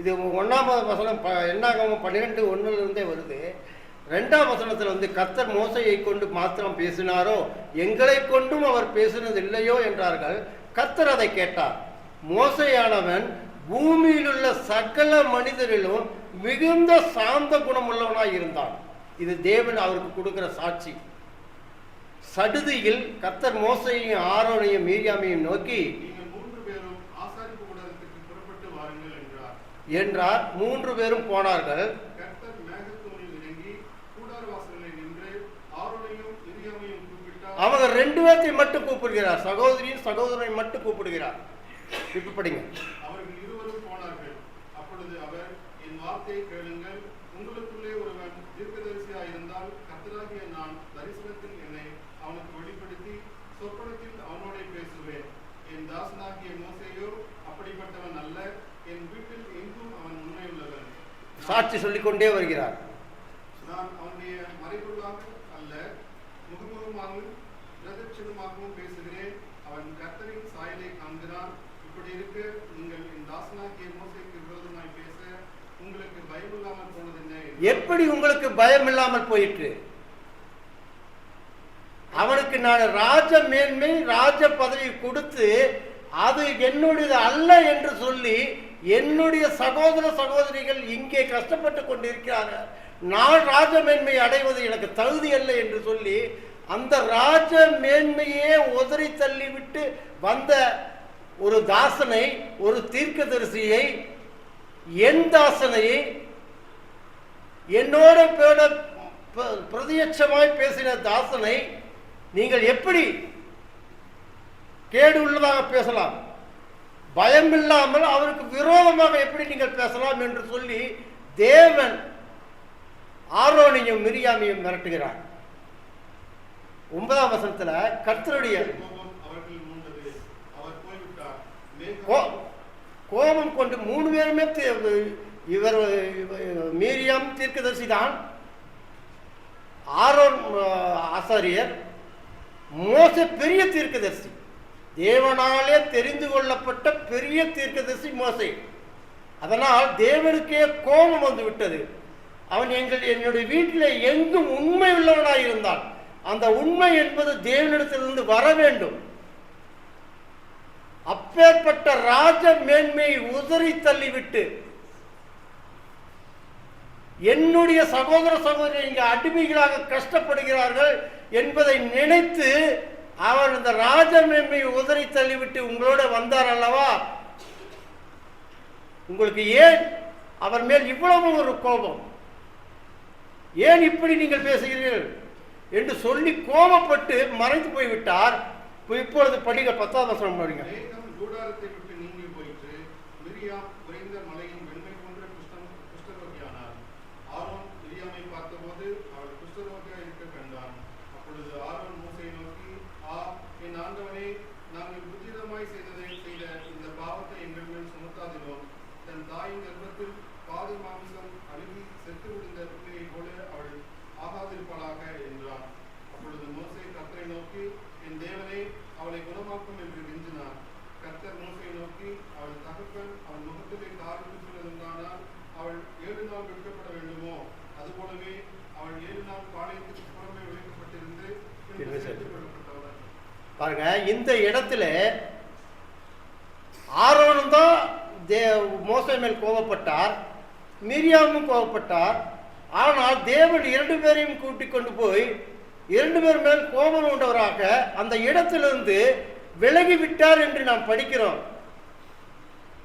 இது 1ஆம் வசனம் என்னாகமும் 12:1 வருது. 2ஆம் வசனத்தில் கர்த்தர் மோசையை கொண்டு மாத்திரம் பேசினாரோ, எங்களை கொண்டும் அவர் பேசினது இல்லையோ என்றார்கள். கர்த்தர் அதை கேட்டார். மோசையானவன் பூமியில் உள்ள சகல மனிதரிலும் மிகுந்த சாந்த குணமுள்ளவனாய் இருந்தான். இது தேவன் அவருக்கு கொடுக்கிற சாட்சி. சடுதியில் கர்த்தர் மோசையையும் ஆரோனையும் மீரியாமையும் நோக்கி, நீங்கள் 3 பேரும் ஆசாரிப்பு கூடாரத்துக்கு புறப்பட்டு வாருங்கள் என்றார். 3 பேரும் போனார்கள். கர்த்தர் மேகத்தூணில் இறங்கி கூடார வாசலில் நின்று ஆரோனையும் மிரியாமையும் கூப்பிட்டார். அவங்க 2 பேர்த்தையும் மட்டும் கூப்பிடுகிறார். சகோதரனை மட்டும் கூப்பிடுகிறார். இப்ப படிங்க. அவர்கள் இருவரும் போனார்கள். அப்பொழுது அவர், என் வார்த்தையை கேளுங்கள். உங்களுக்குள்ளே ஒருவன் தீர்க்கதரிசியாய் இருந்தால் கர்த்தராகிய நான் தரிசனத்தில் என்னை அவனுக்கு வெளிப்படுத்தி சொப்பனத்தில் அவனோட பேசுவேன். என் தாசனாகிய மோசேயோ அப்படிப்பட்டவன் அல்ல. என் வீட்டில் எங்கும் அவன் உண்மையுள்ளவன். சாட்சி சொல்லிக்கொண்டே வருகிறார். நான் அவனுடைய மறைபொருளாக அல்ல, பிரதட்சணமாகவும் பேசுகிறேன். அவன் கர்த்தரின் சாயலை காண்கிறான். இப்படி இருக்க நீங்கள் என் தாசனாகிய மோசேக்கு விரோதமாய் பேச உங்களுக்கு பயமில்லாமல் போனது என்ன? எப்படி உங்களுக்கு பயம் இல்லாமல் போயிற்று? அவனுக்கு நான் ராஜ மேன்மை ராஜ பதவி கொடுத்து அது என்னுடையது அல்ல என்று சொல்லி என்னுடைய சகோதர சகோதரிகள் இங்கே கஷ்டப்பட்டு கொண்டிருக்கிறார்கள், நான் ராஜ மேன்மை அடைவது எனக்கு தகுதி அல்ல என்று சொல்லி அந்த ராஜ மேன்மையே உதறி தள்ளிவிட்டு வந்த ஒரு தாசனை, ஒரு தீர்க்கதரிசியை, என் தாசனை, என்னோட பிரதியட்சமாய் பேசின தாசனை நீங்கள் எப்படி கேடு உள்ளதாக பேசலாம்? பயம் இல்லாமல் அவருக்கு விரோதமாக எப்படி நீங்கள் பேசலாம் என்று சொல்லி தேவன் ஆரோனையும் மிரியாமையும் மிரட்டுகிறார். 9ஆம் வசனத்துல கர்த்தருடைய கோபம் கொண்டு 3 பேருமே இவர் மிரியாம் தீர்க்கதரிசி தான், ஆரோன் ஆசாரியர், மோசே பெரிய தீர்க்கதரிசி, தேவனாலே தெரிந்து கொள்ளப்பட்ட பெரிய தீர்க்கதரிசி மோசே. அதனால் தேவனுக்கே கோபம் வந்து விட்டது. அவன் என்னுடைய வீட்டில் எங்கும் உண்மை உள்ளவனாய் இருந்தான். அந்த உண்மை என்பது தேவனிடத்திலிருந்து வர வேண்டும். அப்பேற்பட்ட ராஜ மேன்மையை உதறி தள்ளிவிட்டு என்னுடைய சகோதர சகோதரி இங்கே அடிமைகளாக கஷ்டப்படுகிறார்கள் என்பதை நினைத்து அவர் இந்த ராஜ மேன்மையை உதறி தள்ளிவிட்டு உங்களோட வந்தார் அல்லவா? உங்களுக்கு ஏன் அவர் மேல் இவ்வளவு ஒரு கோபம்? ஏன் இப்படி நீங்கள் பேசுகிறீர்கள் என்று சொல்லி கோபப்பட்டு மறைந்து போய்விட்டார். இப்பொழுது படிங்க, 10ஆம் வசனம் படிங்க. கூடாரத்தை விட்டு நீங்கி போயிற்று. மிரியாம் குறைந்த மலையின் வெண்மை போன்ற குஷ்டரோகியானார். ஆரோன் மிரியாமை பார்த்தபோது அவள் குஷ்டரோகியா இருக்க கண்டான். அப்பொழுது ஆரோன் மோசேயை நோக்கி, என் ஆண்டவனே, நாங்கள் புத்திரமாய் செய்த இந்த பாவத்தை எங்கள் மேல் சுமத்தாதினோம். தன் தாயின் கர்ப்பத்தில் பாதி மாமிசம் அழுகி செத்து விழுந்த பிள்ளையை போல அவள் ஆகாதிருப்பாளாக என்றான். அப்பொழுது மோசே கர்த்தரை நோக்கி, என் தேவனே, அவளை குணமாக்கும் என்று கெஞ்சினார். கர்த்தர் மோசேயை நோக்கி, அவள் தகப்பன் அவன் முகத்திலே கால் ஊற்றினதுண்டானால் அவள் 7 நாள் விற்கப்பட வேண்டுமோ? அதுபோலவே அவள் 7 நாள் பாளையத்துக்கு புறமே விளைக்கப்பட்டிருந்து சேர்த்துக்கொள்ளப்பட்டவள். பாருங்க, இந்த இடத்துல ஆரோனும் தான் மோசே மேல் கோபப்பட்டார், மிரியாமும் கோபப்பட்டார். ஆனால் தேவன் 2 பேரையும் கூட்டிக் கொண்டு போய் 2 பேர் மேல் கோபம் உண்டவராக அந்த இடத்திலிருந்து விலகிவிட்டார் என்று நாம் படிக்கிறோம்.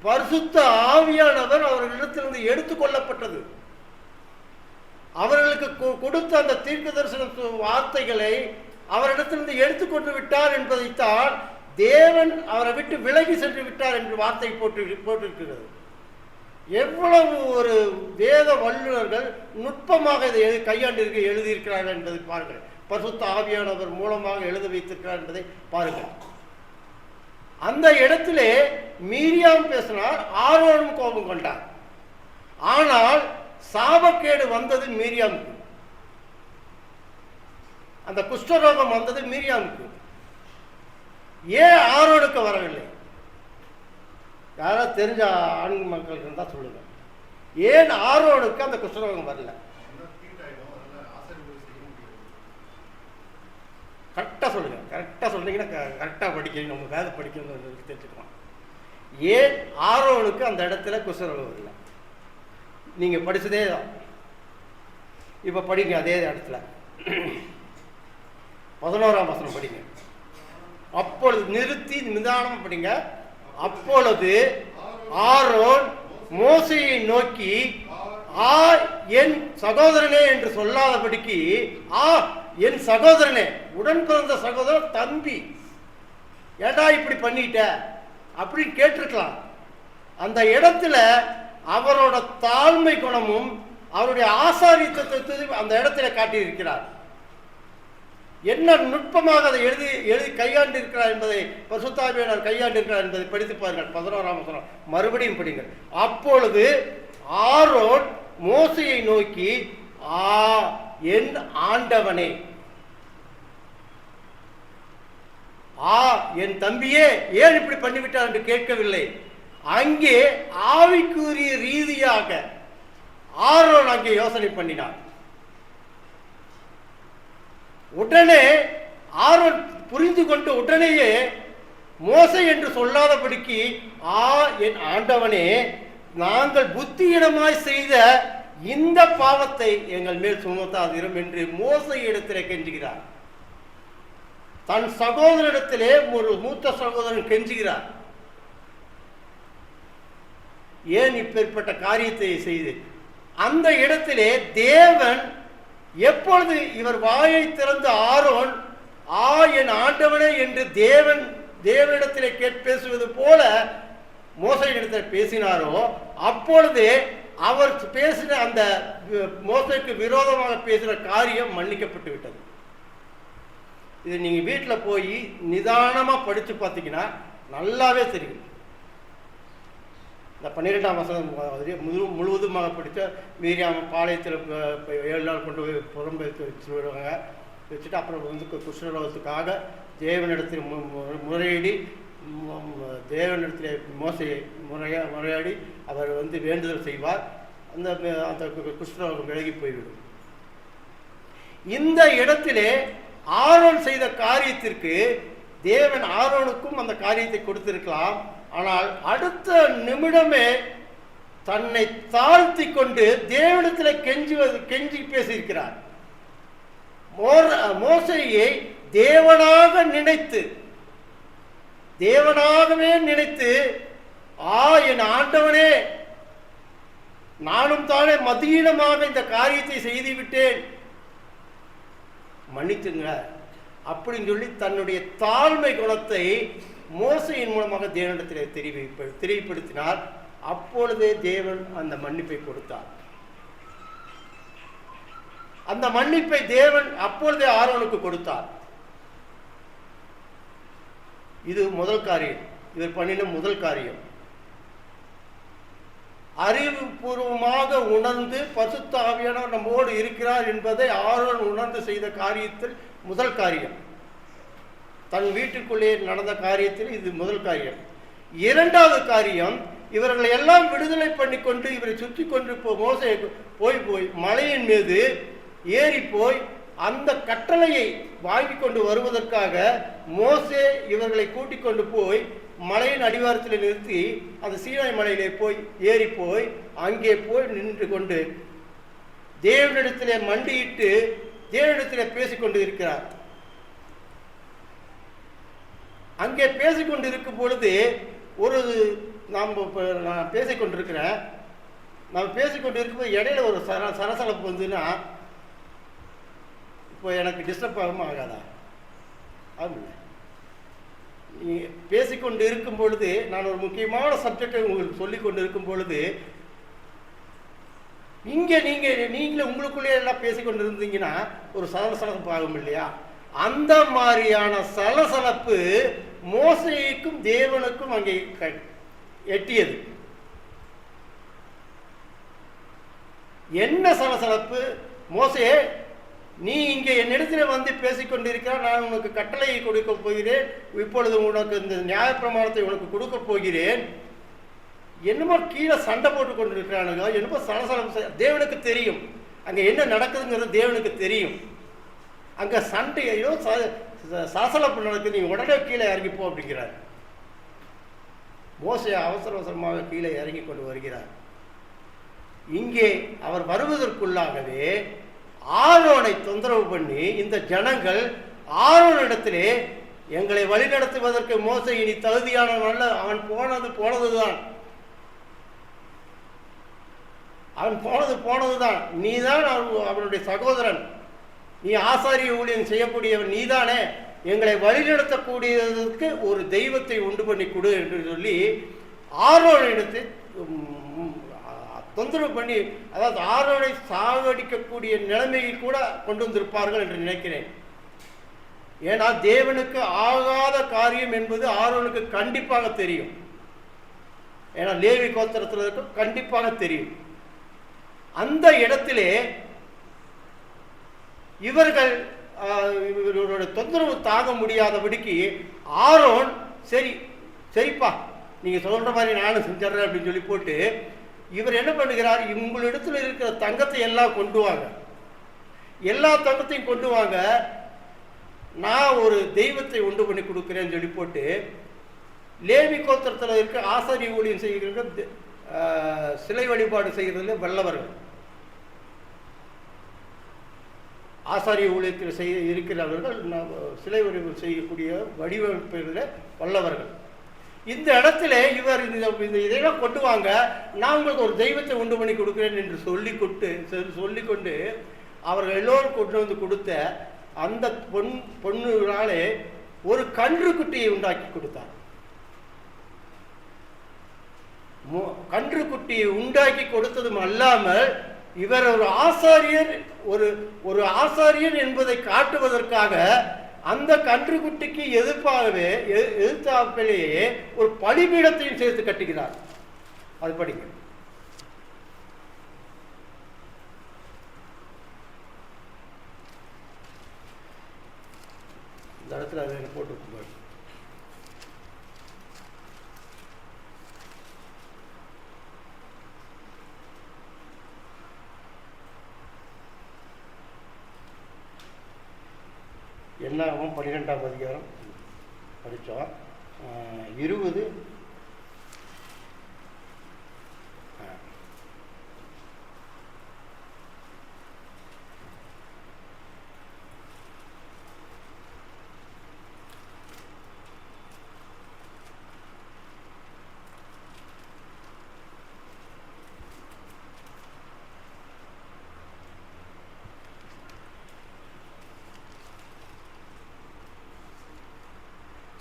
பரிசுத்த ஆவியானவர் அவர்களிடத்திலிருந்து எடுத்துக்கொள்ளப்பட்டது. அவர்களுக்கு கொடுத்த அந்த தீர்க்க தரிசன வார்த்தைகளை அவரிடத்திலிருந்து எடுத்துக்கொண்டு விட்டார் என்பதைத்தான் தேவன் அவரை விட்டு விலகி சென்று விட்டார் என்று வார்த்தை போட்டிருக்கிறது. எவ்வளவு ஒரு வேத வல்லுநர்கள் நுட்பமாக இதை எழுதியிருக்கிறார்கள் என்பதை பாருங்கள். பரிசுத்த ஆவியானவர் மூலமாக எழுத வைத்திருக்கிறார் என்பதை பாருங்கள். அந்த இடத்திலே மிரியாம் பேசினார், ஆரோனும் கோபம் கொண்டார். ஆனால் சாபக்கேடு வந்தது மிரியாமுக்கு, அந்த குஷ்டரோகம் வந்தது மிரியாமுக்கு. ஏன் ஆரோனுக்கு வரவில்லை? யாராவது தெரிஞ்ச ஆண் மக்கள் இருந்தால் சொல்லுங்க. ஏன் ஆரோனுக்கு அந்த குஷ்டரோகம் வரல? கரெக்டாக சொல்லுங்க. கரெக்டாக சொன்னீங்கன்னா கரெக்டாக படிக்கணும், நம்ம வேத படிக்கணும்னு தெரிஞ்சுக்கலாம். ஏன் ஆரோனுக்கு அந்த இடத்துல குஷ்டரோகம் வரல? நீங்கள் படித்ததே தான், இப்போ படிங்க அதே இடத்துல 11ஆம் வசனம் படிங்க. அப்பொழுது நிறுத்தி நிதானமாக படிங்க. அப்பொழுது ஆரோன் மோசேயை நோக்கி, என் சகோதரனே என்று சொல்லாதபடிக்கு, என் சகோதரனே, உடன் பிறந்த சகோதரன், தம்பி, ஏடா இப்படி பண்ணிட்ட அப்படின்னு கேட்டிருக்கலாம். அந்த இடத்துல அவரோட தாழ்மை குணமும் அவருடைய ஆசாரியத்தை அந்த இடத்துல காட்டியிருக்கிறார். என்ன நுட்பமாக அதை எழுதி கையாண்டு இருக்கிறார் என்பதை பரிசுத்த ஆவியானவர் கையாண்டு இருக்கிறார் என்பதை படித்து பாருங்கள். 11ஆம் வசனம் மறுபடியும் படிங்கள். அப்பொழுது ஆரோன் மோசேயை நோக்கி, என் ஆண்டவனே, என் தம்பியே ஏன் இப்படி பண்ணிவிட்டார் என்று கேட்கவில்லை. அங்கே ஆவிக்குரிய ரீதியாக ஆரோன் அங்கே யோசனை பண்ணினார். உடனே ஆரோன் புரிந்து கொண்டு உடனேயே மோசே என்று சொல்லாதபடிக்கு, என் ஆண்டவனே, நாங்கள் புத்தியிடமாய் செய்த இந்த பாவத்தை எங்கள் மேல் சுமத்தாதிரும் என்று மோசே இடத்திலே கெஞ்சுகிறார். தன் சகோதரிடத்திலே ஒரு மூத்த சகோதரன் கெஞ்சுகிறார். ஏன் இப்பேற்பட்ட காரியத்தை செய்து? அந்த இடத்திலே தேவன் எப்பொழுது இவர் வாயை திறந்து ஆரோன் என் ஆண்டவனே என்று தேவனிடத்திலே பேசுவது போல மோசையிடத்தில் பேசினாரோ, அப்பொழுது அவர் பேசின அந்த மோசைக்கு விரோதமாக பேசின காரியம் மன்னிக்கப்பட்டு விட்டது. இது நீங்க வீட்டில் போய் நிதானமா படிச்சு பார்த்தீங்கன்னா நல்லாவே தெரியும். இந்த 12ஆம் வசனம் முழுவதுமாக படித்த மீரியாம் பாளையத்தில் 7 நாள் கொண்டு போய் புறம்பு வச்சு விடுவாங்க. வச்சுட்டு அப்புறம் வந்து குஷ்ணரோகத்துக்காக தேவனிடத்தில் முறையிடி தேவனிடத்தில் மோசையை முறையாடி அவர் வந்து வேண்டுதல் செய்வார். அந்த குஷ்ணரோகம் விலகி போய்விடும். இந்த இடத்திலே ஆரோன் செய்த காரியத்திற்கு தேவன் ஆரோனுக்கும் அந்த காரியத்தை கொடுத்திருக்கலாம். ஆனால் அடுத்த நிமிடமே தன்னை தாழ்த்தி கொண்டு தேவனிடத்தில் கெஞ்சி பேசியிருக்கிறார். மோசையை தேவனாகவே நினைத்து என் ஆண்டவனே, நானும் தானே மதியீனமாக இந்த காரியத்தை செய்து விட்டேன், மன்னித்துங்க அப்படின்னு சொல்லி தன்னுடைய தாழ்மை குணத்தை மோசையின் மூலமாக தேவனிடத்தில் தெரியப்படுத்தினார். அப்பொழுதே தேவன் அந்த மன்னிப்பை கொடுத்தார். அந்த மன்னிப்பை தேவன் அப்பொழுதே ஆரோனுக்கு கொடுத்தார். இது முதல் காரியம், இவர் பண்ணின முதல் காரியம். அறிவுபூர்வமாக உணர்ந்து பரிசுத்த ஆவியானவர் நம்மோடு இருக்கிறார் என்பதை ஆரோன் உணர்ந்து செய்த காரியத்தில் முதல் காரியம். தன் வீட்டுக்குள்ளே நடந்த காரியத்தில் இது முதல் காரியம். இரண்டாவது காரியம், இவர்களை எல்லாம் விடுதலை பண்ணி கொண்டு இவரை சுற்றி கொண்டு மோசே போய் மலையின் மீது ஏறி போய் அந்த கட்டளையை வாங்கி கொண்டு வருவதற்காக மோசே இவர்களை கூட்டிக் கொண்டு போய் மலையின் அடிவாரத்தில் நிறுத்தி அந்த சீனாய் மலையிலே போய் ஏறி போய் அங்கே போய் நின்று கொண்டு தேவனிடத்திலே மண்டியிட்டு தேவனிடத்திலே பேசிக்கொண்டு இருக்கிறார். அங்கே பேசிக்கொண்டு இருக்கும் பொழுது நான் பேசிக்கொண்டிருக்கிறேன். நான் பேசிக்கொண்டு இருக்கும்போது இடையில ஒரு சலசலப்பு வந்துன்னா இப்போ எனக்கு டிஸ்டர்ப் ஆகாம ஆகாதா? ஆகும்ல. நீ பேசிக்கொண்டு இருக்கும் பொழுது நான் ஒரு முக்கியமான சப்ஜெக்டை உங்களுக்கு சொல்லிக் கொண்டு இருக்கும் பொழுது இங்கே நீங்களே உங்களுக்குள்ளே எல்லாம் பேசிக்கொண்டு இருந்தீங்கன்னா ஒரு சலசலப்பு ஆகும் இல்லையா? அந்த மாதிரியான சலசலப்பு மோசேக்கும் தேவனுக்கும் அங்கே எட்டியது. என்ன சலசலப்பு? மோசே, நீ இங்கே என்னிடத்தில் வந்து பேசிக்கொண்டிருக்கிறார், நான் உனக்கு கட்டளையை கொடுக்க போகிறேன், இப்பொழுது உனக்கு இந்த நியாயப்பிரமாணத்தை உனக்கு கொடுக்க போகிறேன். என்னமோ கீழே சண்டை போட்டு கொண்டிருக்கிறானுங்க, என்னமோ சலசலப்பு. தேவனுக்கு தெரியும் அங்கே என்ன நடக்குதுங்கிறது, தேவனுக்கு தெரியும். அங்கே சண்டையோ சலசலப்பு நடக்குது, நீ உடனே கீழே இறங்கிப்போ அப்படிங்கிறார். மோசே அவசரமாக கீழே இறங்கி கொண்டு வருகிறார். இங்கே அவர் வருவதற்குள்ளாகவே ஆரோனை தொந்தரவு பண்ணி இந்த ஜனங்கள் ஆரோனிடத்திலே எங்களை வழிநடத்துவதற்கு மோசே இனி தகுதியானவன், அவன் போனதுதான், நீதான் அவனுடைய சகோதரன், நீ ஆசாரிய ஊழியம் செய்யக்கூடியவன் நீதானே, எங்களை வழிநடத்தக்கூடியதற்கு ஒரு தெய்வத்தை உண்டு பண்ணி கொடு என்று சொல்லி ஆரோனிடத்தை தொந்தரவு பண்ணி, அதாவது ஆரோனை சாகடிக்கக்கூடிய நிலைமையை கூட கொண்டு வந்திருப்பார்கள் என்று நினைக்கிறேன். ஏன்னா தேவனுக்கு ஆகாத காரியம் என்பது ஆரோனுக்கு கண்டிப்பாக தெரியும். ஏன்னா லேவி கோத்திரத்தில் இருக்க கண்டிப்பாக தெரியும். அந்த இடத்திலே இவர்களுடைய தொந்தரவு தாங்க முடியாதபடிக்கு ஆரோன் சரிப்பா நீங்கள் சொல்கிற மாதிரி நானும் செஞ்சிடறேன் அப்படின்னு சொல்லி போட்டு இவர் என்ன பண்ணுகிறார், உங்களிடத்துல இருக்கிற தங்கத்தை எல்லாம் கொண்டு வாங்க, எல்லா தங்கத்தையும் கொண்டு வாங்க, நான் ஒரு தெய்வத்தை உண்டு பண்ணி கொடுக்குறேன்னு சொல்லி போட்டு லேவி கோத்திரத்தில் இருக்க ஆசாரிய ஊழியம் செய்கிறவர்கள் சிலை வழிபாடு செய்கிறதுல வல்லவர்கள், ஆசாரிய ஊழியத்தில் இருக்கிறவர்கள் சிலை வழிபாடு செய்யக்கூடிய வடிவமைப்பில் வல்லவர்கள். இந்த இடத்துல இவர் இந்த இதெல்லாம் கொண்டு வாங்க, நான் உங்களுக்கு ஒரு தெய்வத்தை உண்டு பண்ணி கொடுக்குறேன் என்று சொல்லிக்கொண்டு அவர்கள் எல்லோரும் கொண்டு வந்து கொடுத்த அந்த பொண்ணுனாலே ஒரு கன்றுக்குட்டியை உண்டாக்கி கொடுத்தார். கன்றுக்குட்டியை உண்டாக்கி கொடுத்ததும் அல்லாமல் இவர் ஒரு ஆசாரியர் ஒரு ஆசாரியர் என்பதை காட்டுவதற்காக அந்த கன்றுக்குட்டிக்கு எதிர்த்தாப்பிலேயே ஒரு பலிபீடத்தையும் சேர்த்து கட்டுகிறார். அது படிங்க. இந்த இடத்துல அதை போட்டு என்னாகும் 12ஆம் அதிகாரம் படித்தோம். 20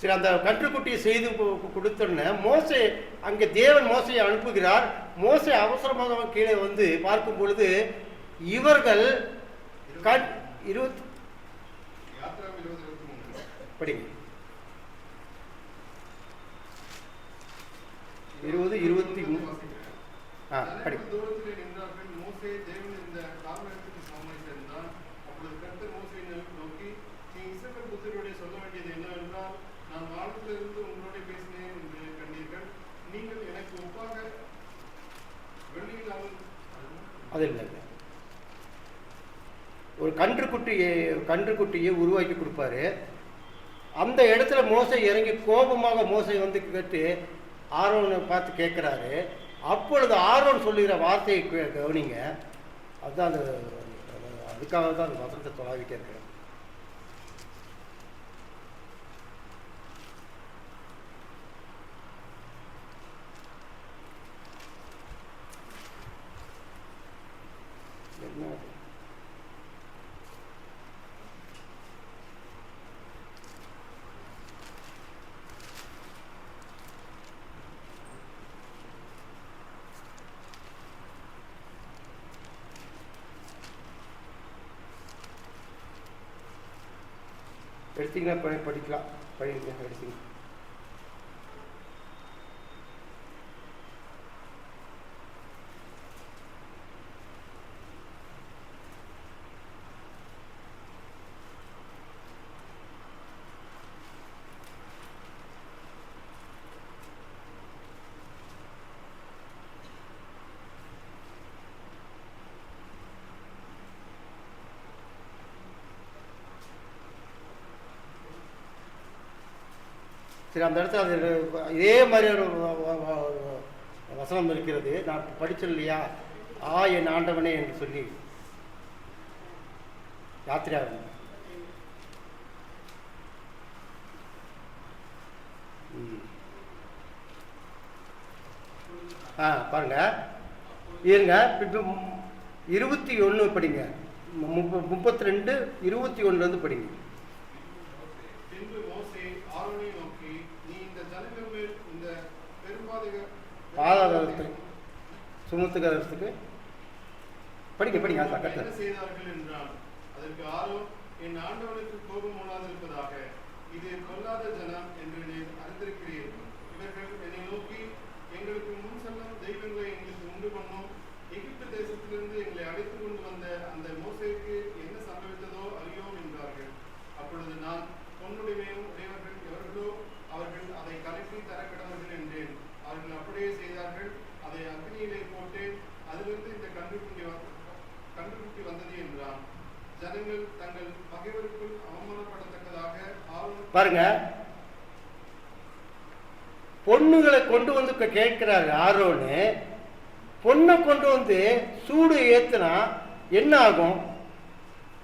சரி, அந்த கன்றுக்குட்டியை செய்து கொடுத்தோன்னே மோசே அங்கே தேவன் மோசையை அனுப்புகிறார். மோசே அவசரமாக கீழே வந்து பார்க்கும் பொழுது இவர்கள் படிங்க 20-23 படி. அது இல்லை, ஒரு கன்றுக்குட்டியை உருவாக்கி கொடுப்பாரு. அந்த இடத்துல மோசை இறங்கி கோபமாக மோசை வந்து கேட்டு ஆரோனை பார்த்து கேட்குறாரு. அப்பொழுது ஆரோன் சொல்லுகிற வார்த்தையை கவனிங்க. அதுதான் அதுக்காக தான் அந்த வசனத்தை தொலாவி கேட்கிறேன். எடுத்தீங்கன்னா படிக்கலாம், படிங்க எடுத்தீங்க. சரி, அந்த இடத்துல அது இதே மாதிரி ஒரு வசனம் இருக்கிறது. நான் படிச்சேன் இல்லையா, என் ஆண்டவனே என்று சொல்லி யாத்திரையாகும். பாருங்க இருங்க. 21 படிங்க, 32 21 படிங்க. பாதாளத்துக்கு சுமத்துகிறதுக்கு படிங்க படிங்க. என்ன செய்தார்கள் என்றால், அதற்கு ஆரோன், என் ஆண்டவனுக்கு கோபம் மூடாதிருப்பதாக, இது கொல்லாத ஜனம் என்று அறிந்திருக்கிறீர்கள். இவர்கள் என்னை நோக்கி, எங்களுக்கு முன் செல்லும் தெய்வங்களை எங்களுக்கு உண்டு பண்ணும், எகிப்து தேசத்திலிருந்து எங்களை அழைத்து கொண்டு வந்த அந்த மோசேக்கு என்ன சம்பவித்ததோ அறியோம் என்றார்கள். அப்பொழுது நான், பொன்னுடைமையும் உடையவர்கள் எவர்களோ அவர்கள் அப்படியே செய்தார்கள். அதை அக்னியிலே போட்டு அதிலிருந்து இந்த கன்றுக்குட்டி வந்தது என்றான். ஜனங்கள் தங்கள் பகைவருக்குள் அவமானப்படத்தக்கதாக பாருங்க, பொண்ணுகளை கொண்டு வந்து கேட்கிறாரு ஆரோன்னு. பொண்ணை கொண்டு வந்து சூடு ஏத்துனா என்ன ஆகும்?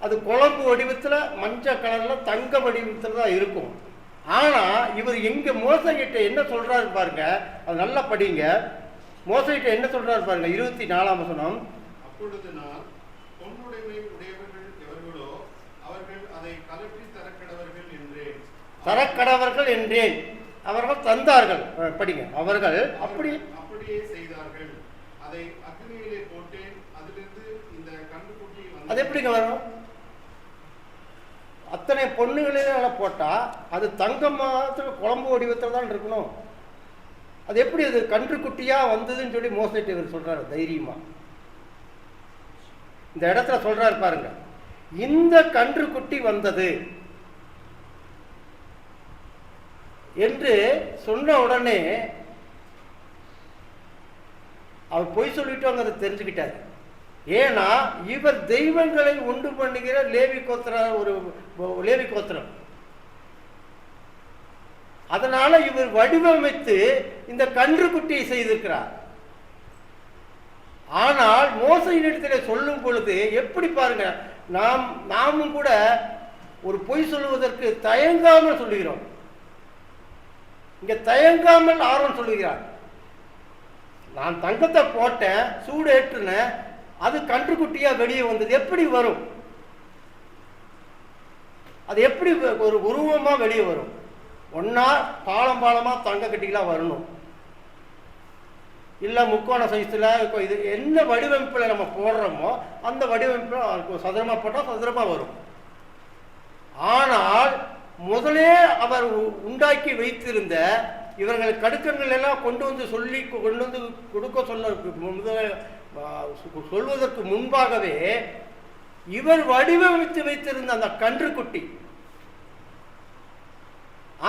அது குழம்பு வடிவத்தில் மஞ்சள் கலரில் தங்க வடிவத்தில் தான் இருக்கும். ஆனால் இவர் எங்கே மோசைகிட்ட என்ன சொல்கிறாரு பாருங்க, அது நல்லா படிங்க. மோசைகிட்ட என்ன சொல்கிறாரு பாருங்க, 24ஆம் வசனம். அப்பொழுது நான் பொன்னுடைமை உடையவர்கள் எவர்களோ அவர்கள் அதை கலற்றி தரக்கடவர்கள் என்றேன். தரக்கடவர்கள் என்றேன். அவர்கள் தந்தார்கள். படிங்க. அவர்கள் அப்படியே செய்தார்கள். அதை அக்னியிலே போட்டேன். அதிலிருந்து இந்த கன்றுக்குட்டி வந்தது. அது எப்படிங்க வரும்? அத்தனை பொண்ணுகளே போட்டா அது தங்கமாக குழம்பு வடிவத்தில் தான் இருக்கணும். அது எப்படி அது கன்றுக்குட்டியா வந்ததுன்னு சொல்லி மோசைட்டு இவர் சொல்றாரு தைரியமா. இந்த இடத்துல சொல்றாரு பாருங்க, இந்த கன்றுக்குட்டி வந்தது என்று சொன்ன உடனே அவர் பொய் சொல்லிட்டோங்கிறத தெரிஞ்சுக்கிட்டாரு. ஏன்னா இவர் தெய்வங்களை உண்டு பண்ணுகிற லேவி கோத்திரம், ஒரு லேவி கோத்திரம். அதனால இவர் வடிவமைத்து இந்த கன்றுக்குட்டியை செய்திருக்கிறார். ஆனால் மோசையினிடத்தில் சொல்லும் பொழுது எப்படி பாருங்க, நாமும் கூட ஒரு பொய் சொல்லுவதற்கு தயங்காமல் சொல்லுகிறோம். இங்க தயங்காமல் ஆர்வம் சொல்லுகிறார். நான் தங்கத்தை போட்டேன், சூடு ஏற்றுனேன், அது கன்றுக்குட்டியா வெளியே வந்தது. எப்படி வரும்? அது எப்படி ஒரு உருவமா வெளியே வரும்? ஒன்னா பாலமா தங்க கட்டிலாம் வரணும், இல்லை முக்கோண சைஸில் இது என்ன வடிவமைப்பில் நம்ம போடுறோமோ அந்த வடிவமைப்பில் சதுரமாக போட்டால் சதுரமாக வரும். ஆனால் முதலே அவர் உண்டாக்கி வைத்திருந்த இவர்கள் கடுக்கங்கள் எல்லாம் கொண்டு வந்து கொடுக்க சொல்வதற்கு முன்பாகவே இவர் வடிவமைத்து வைத்திருந்த அந்த கன்றுக்குட்டி,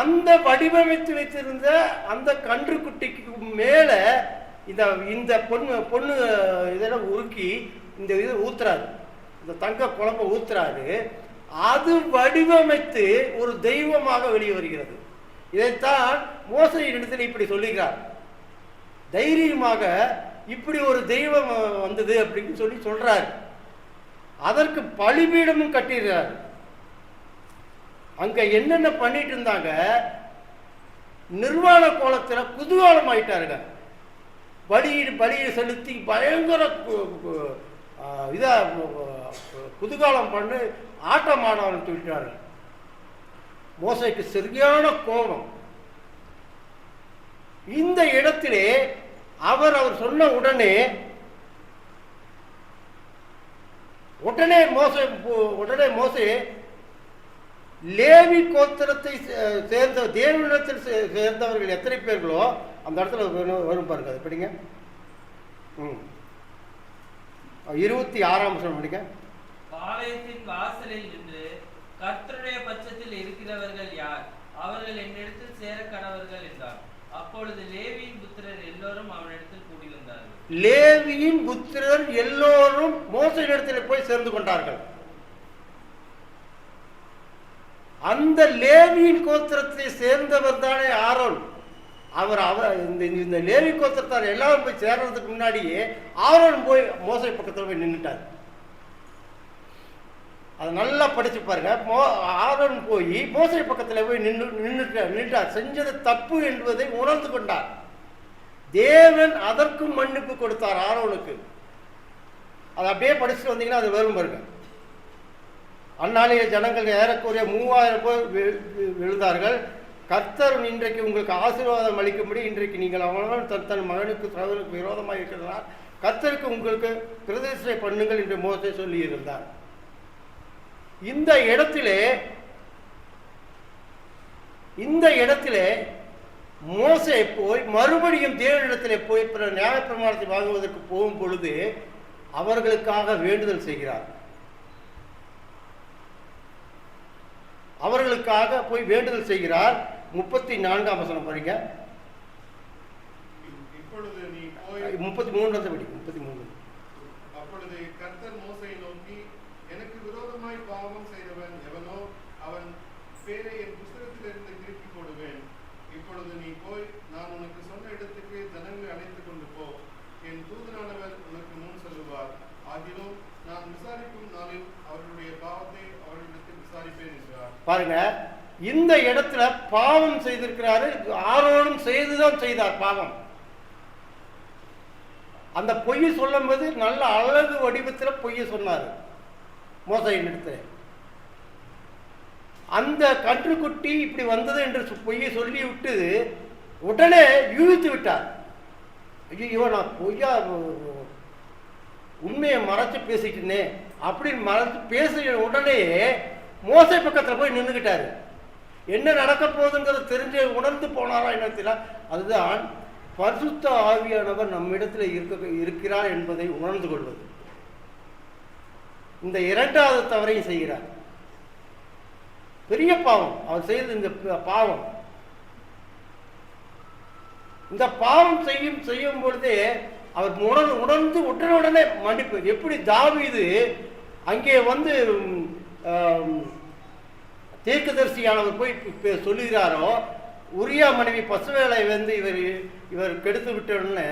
அந்த வடிவமைத்து வைத்திருந்த அந்த கன்றுக்குட்டிக்கு மேல இந்த பொண்ணு இதெல்லாம் உருக்கி இந்த இது ஊத்துறாரு, இந்த தங்க குழம்பை ஊத்துறாரு. அது வடிவமைத்து ஒரு தெய்வமாக வெளியே வருகிறது. இதைத்தான் மோசையின் இடத்துல இப்படி சொல்லுகிறார். தைரியமாக இப்படி ஒரு தெய்வம் வந்தது அப்படின்னு சொல்லி சொல்றாரு. அதற்கு பலிபீடமும் கட்டிடுறாரு. அங்க என்னென்ன பண்ணிட்டு இருந்தாங்க, நிர்வாண கோலத்துல குதூகலம் ஆயிட்டாருங்க. பலியை செலுத்தி பயங்கர இதா குதூகலம் பண்ணி ஆட்டமானவன் விட்டார்கள். மோசைக்கு சரியான கோபம். இந்த இடத்திலே அவர் சொன்ன உடனே மோசே லேவி கோத்திரத்தை சேர்ந்த தேவனிடத்தில் சேர்ந்தவர்கள் எத்தனை பேர்களோ அந்த இடத்துல வரும் பாருங்க. அது படிங்க. 26ஆம் வசனம் படிங்க. பாளையத்தின் வாசலில் நின்று கர்த்தருடைய பட்சத்தில் இருக்கிறவர்கள் யார்? அவர்கள் என்னிடத்தில் சேர கடவர்கள் என்றார். அப்பொழுது லேவியின் புத்திரர் எல்லோரும் அவனிடத்தில் கூடி வந்தார்கள். லேவியின் புத்திரர் எல்லோரும் மோசையிடத்தில் போய் சேர்ந்து கொண்டார்கள். அந்த லேவியின் கோத்திரத்தை சேர்ந்தவர் தானே ஆரோன். இந்த லேவி கோத்திரத்தார் எல்லாரும் போய் சேர்றதுக்கு முன்னாடியே ஆரோன் போய் மோசை பக்கத்தில் போய் நின்றுட்டார். அதை நல்லா படிச்சு பாருங்க. ஆரோன் போய் மோசை பக்கத்தில் போய் நின்றுட்டார். செஞ்சது தப்பு என்பதை உணர்ந்து கொண்டார். தேவன் அதற்கும் மன்னிப்பு கொடுத்தார் ஆரோனுக்கு. அதை அப்படியே படிச்சுட்டு வந்தீங்கன்னா அது வரும் பாருங்க. அந்நாளைய ஜனங்கள் ஏறக்குறைய 3000 பேர் விழுந்தார்கள். கர்த்தர் இன்றைக்கு உங்களுக்கு ஆசீர்வாதம் அளிக்கும்படி இன்றைக்கு நீங்கள் அவனால் தன் மகனுக்கு சகோதரனுக்கு விரோதமாக இருக்கிறார், கர்த்தருக்கு உங்களுக்கு பிரதிஷ்டை பண்ணுங்கள் என்று மோசே சொல்லி இருந்தார். இந்த இடத்திலே மோசே போய் மறுபடியும் தேவனிடத்திலே போய் நியாயப்பிரமாணத்தை வாங்குவதற்கு போகும் பொழுது அவர்களுக்காக வேண்டுதல் செய்கிறார். அவர்களுக்காக போய் வேண்டுதல் செய்கிறார். 34ஆம் வசனம் படிங்க. 33 படி 33. அப்பொழுது கர்த்தர் மோசேயை நோக்கி, எனக்கு விரோதமாய் பாவம் செய்தவன் எவனோ அவன் பேரை என் புஸ்தகத்திலிருந்து திருப்பி போடுவேன். இப்பொழுது நீ போய் நான் உனக்கு சொன்ன இடத்துக்கு ஜனங்களை அழைத்து கொண்டு போ. என் தூதனானவர் உனக்கு முன் சொல்லுவார். ஆகிலும் நான் விசாரிக்கும் நாளில் அவர்களுடைய பாவத்தை அவர்களிடத்தில் விசாரிப்பேன் என்றார். பாருங்க, இந்த இடத்துல பாவம் செய்திருக்கிறாரு. ஆரோனும் செய்துதான் செய்தார் பாவம். அந்த பொய் சொல்லும்போது நல்ல அழகு வடிவத்தில் பொய்ய சொன்னார் மோசையின் இடத்துல. அந்த கன்றுக்குட்டி இப்படி வந்தது என்று பொய்யை சொல்லி விட்டு உடனே யூகித்து விட்டார். ஐயோ, நான் பொய்யா உண்மையை மறைச்சு பேசிக்கிட்டேனே அப்படின்னு மறைச்சு பேசிய உடனே மோசை பக்கத்தில் போய் நின்றுக்கிட்டாரு. என்ன நடக்க போகுதுங்கிறது தெரிஞ்சு உணர்ந்து போனாரா என்ன தெரியல. அதுதான் பரிசுத்த ஆவியானவர் நம்மிடத்தில் இருக்கிறார் என்பதை உணர்ந்து கொள்வது. இந்த இரண்டாவது தவறையும் செய்கிறார். பெரிய பாவம் அவர் செய்தது. இந்த பாவம், இந்த பாவம் செய்யும் பொழுதே அவர் உணர்ந்து உடனே மன்னிப்பு. எப்படி தாவீது அங்கே வந்து தீர்க்கதரிசியானவர் போய் சொல்லுகிறாரோ, உரியா மனைவி பசுவேலை வந்து இவர் கெடுத்து விட்டோன்னு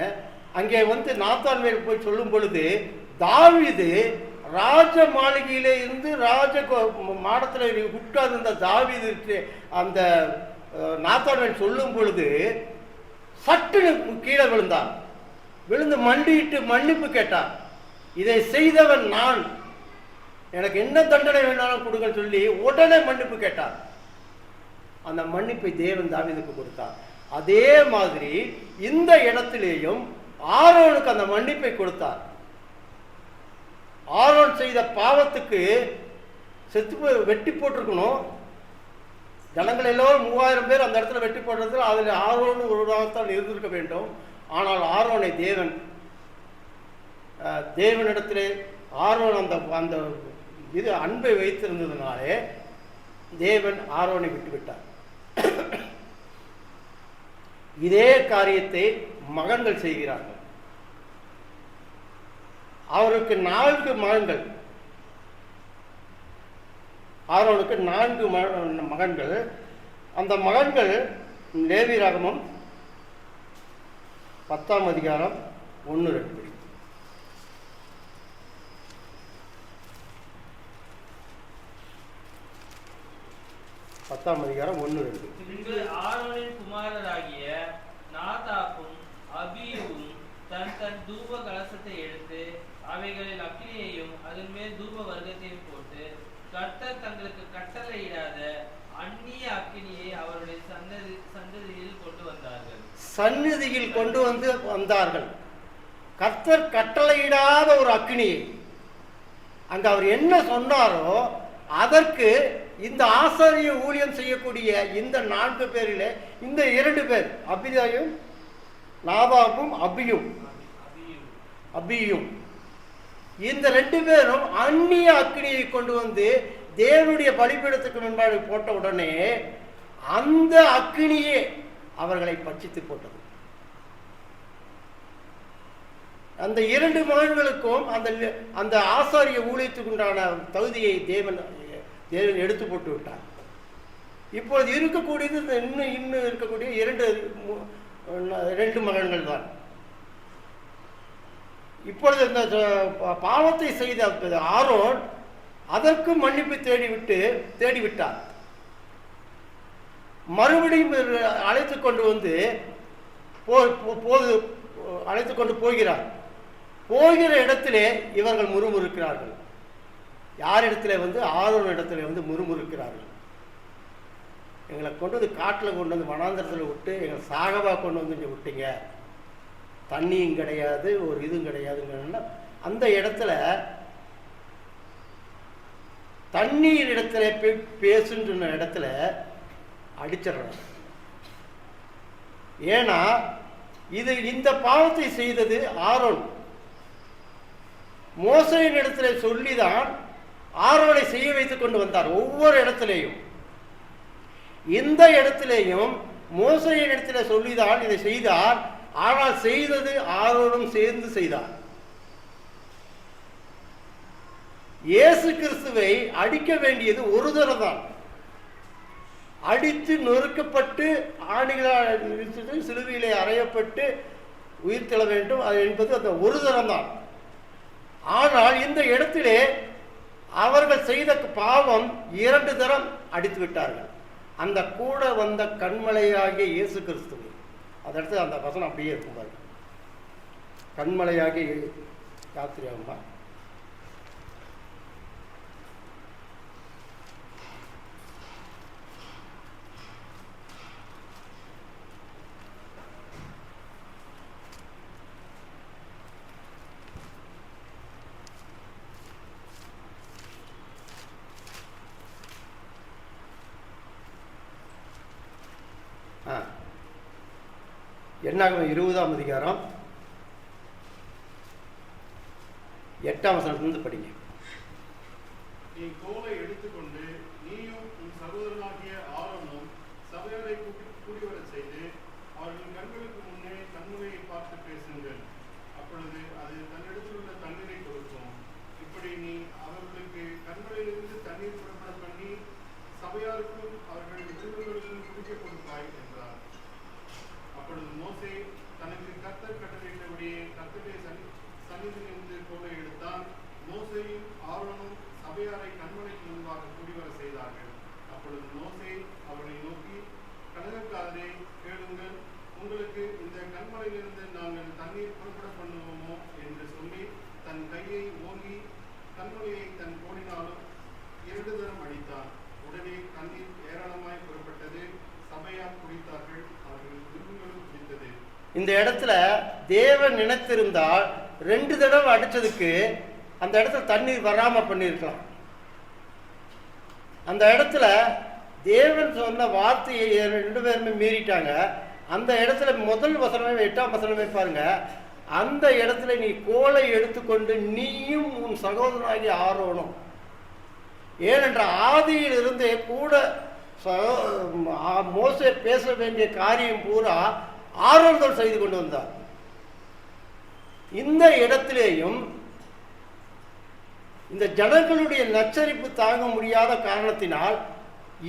அங்கே வந்து நாத்தான் மேல் போய் சொல்லும் பொழுது தாவீது ராஜ மாளிகையிலே இருந்து ராஜ மாடத்தில் உட்கார்ந்த தாவீது அந்த நாத்தான் மேல் சொல்லும் பொழுது சட்டுன்னு கீழே விழுந்தான். விழுந்து மண்டிட்டு மன்னிப்பு கேட்டான். இதை செய்தவன் நான், எனக்கு என்ன தண்டனை வேணாலும் கொடுங்கன்னு சொல்லி உடனே மன்னிப்பு கேட்டார். அந்த மன்னிப்பை தேவன் தாவீதுக்கு கொடுத்தார். அதே மாதிரி இந்த இடத்திலேயும் ஆரோனுக்கு அந்த மன்னிப்பை கொடுத்தார். ஆரோன் செய்த பாவத்துக்கு வெட்டி போட்டிருக்கணும். ஜனங்கள் எல்லோரும் 3000 பேர் அந்த இடத்துல வெட்டி போடுறது, அதில் ஆரோன் ஒருவராகத்தான் இருந்திருக்க வேண்டும். ஆனால் ஆரோனை தேவனிடத்திலே ஆரோன் அந்த இது அன்பை வைத்திருந்ததுனாலே தேவன் ஆரோனை விட்டுவிட்டார். இதே காரியத்தை மகன்கள் செய்கிறார்கள். அவருக்கு 4 மகன்கள். ஆரோனுக்கு 4 மகன்கள். அந்த மகன்கள் லேவியராகமம் 10ஆம் அதிகாரம் 1-2 10ஆம் அதிகாரம் 1-2. பின்பு ஆரோனின் குமாரராகிய நாதாபும் அபியூவும் தன் தூப கலசத்தை எடுத்து அவைகளில் அக்கினியையும் அதன் மேல் தூப வர்க்கத்தையும் போட்டு கர்த்தர் தங்களுக்கு கட்டளையிடாத அந்நிய அக்கினியை அவருடைய சன்னதியில் கொண்டு வந்தார்கள். சந்நிதியில் கொண்டு வந்தார்கள். கர்த்தர் கட்டளையிடாத ஒரு அக்கினியை. அங்க அவர் என்ன சொன்னாரோ அதற்கு இந்த ஆசாரிய ஊழியம் செய்யக்கூடிய இந்த 4 பேரிலே இந்த 2 பேர் அபிதாயும் நாதாபும் அபியும் இந்த 2 பேரும் அந்நிய அக்கினியை கொண்டு வந்து தேவனுடைய பலிபீடத்துக்கு முன்பாக போட்ட உடனே அந்த அக்கினியே அவர்களை பட்சித்து போட்டது. அந்த 2 மகன்களுக்கும் அந்த ஆசாரிய ஊழியத்துக்கு உண்டான தகுதியை தேவன் எடுத்து போட்டு விட்டார். இப்பொழுது இருக்கக்கூடியது இன்னும் இருக்கக்கூடிய 2 மகன்கள் தான். இப்பொழுது இந்த பாவத்தை செய்த ஆரோன் அதற்கு மன்னிப்பு தேடிவிட்டார். மறுபடியும் அழைத்து கொண்டு வந்து அழைத்து கொண்டு போகிற இடத்திலே இவர்கள் முறுமுறுக்கிறார்கள். யார் இடத்துல ஆரோன் இடத்துல முறுமுறுக்கிறார்கள். எங்களை கொண்டு வந்து காட்டில் கொண்டு வந்து வனாந்தரத்தில் விட்டு எங்களை சாகவா கொண்டு வந்து விட்டீங்க, தண்ணியும் கிடையாது ஒரு இதுவும் கிடையாதுங்கன்னா அந்த இடத்துல தண்ணீர் இடத்துல பேசுன்ற இடத்துல அடிச்சிடறாங்க. ஏன்னா இந்த பாவத்தை செய்தது ஆரோன். மோசேயின் இடத்துல சொல்லிதான் ஆரோனை செய்ய வைத்துக் கொண்டு வந்தார். ஒவ்வொரு இடத்திலேயும் இந்த இடத்திலேயும் மோசேயின் இடத்துல சொல்லிதான் இதை செய்தார். ஆனால் செய்தது ஆரோனும் சேர்ந்து செய்தார். இயேசு கிறிஸ்துவை அடிக்க வேண்டியது ஒரு தரம் தான். அடித்து நொறுக்கப்பட்டு ஆணிகளால் சிலுவையிலே அறையப்பட்டு உயிர் தெழ வேண்டும் அது என்பது அந்த ஒரு தரம் தான். ஆனால் இந்த இடத்திலே அவர்கள் செய்த பாவம் 2 தரம் அடித்து விட்டார்கள். அந்த கூட வந்த கண்மலையாகிய இயேசு கிறிஸ்துவை, அந்த இடத்துல அந்த வசனம் அப்படியே இருக்கும் பாருங்க. கண்மலையாகிய யாத்திரையம்மா என்னாகும் 20ஆம் அதிகாரம் 8ஆம் வசனத்திலிருந்து படிங்க. நீ கோலை எடுத்துக்கொண்டு நீயும் உன் சகோதரனாகிய ஆரோனும் சபையாரை கூடி வரச் செய்து அவர்களின் கண்களுக்கு முன்னே கண்முனையை பார்த்து பேசுங்கள். அப்பொழுது அது தன்னிடத்தில் உள்ள தண்ணீரை கொடுக்கும். இப்படி நீ அவர்களுக்கு கண்களிலிருந்து தண்ணீர் புறப்பட பண்ணி சபையாருக்கும் அவர்கள் விருதுகளுக்கும் குடிக்க கொடுப்பாய் என்றார். அப்பொழுது மோசே தனக்கு கர்த்தர் கட்டளையிட்டபடியே கர்த்தருடைய சந்நிதியிலிருந்து கோலை எடுத்தான். மோசேயும் ஆரோனும் சபையாரை கண்மலைக்கு முன்பாக கூடிவர செய்தார்கள். அப்பொழுது மோசே அவர்களை நோக்கி, கலகக்காரரே கேளுங்கள், உங்களுக்கு இந்த கண்மலையிலிருந்து நாங்கள் தண்ணீர் புறப்பட பண்ணுவோமோ என்று சொல்லி தன் கையை ஓங்கி கண்மலையை தன் கோடினாலும் 2 தரம் அடித்தான். உடனே தண்ணீர் ஏராளமாய் புறப்பட்டது. சபையார் குடித்தார்கள், அவர்கள் விரும்புகளும் குடித்தது. இந்த இடத்துல தேவன் நினைத்திருந்தால் 2 தடவை அடிச்சதுக்கு அந்த இடத்துல தண்ணீர் வராம பண்ணியிருக்கலாம். அந்த இடத்துல தேவன் சொன்ன வார்த்தையை 2 பேருமே மீறிட்டாங்க. அந்த இடத்துல முதல் வசனமே 8ஆம் வசனமே பாருங்க. அந்த இடத்துல நீ கோலை எடுத்துக்கொண்டு நீயும் உன் சகோதரனாகி ஆரோனும், ஏனென்ற ஆதியிலிருந்தே கூட மோசே பேச வேண்டிய காரியம் பூரா ஆரோன்கள் செய்து கொண்டு வந்தார். இந்த இடத்திலேயும் இந்த ஜனங்களுடைய நச்சரிப்பு தாங்க முடியாத காரணத்தினால்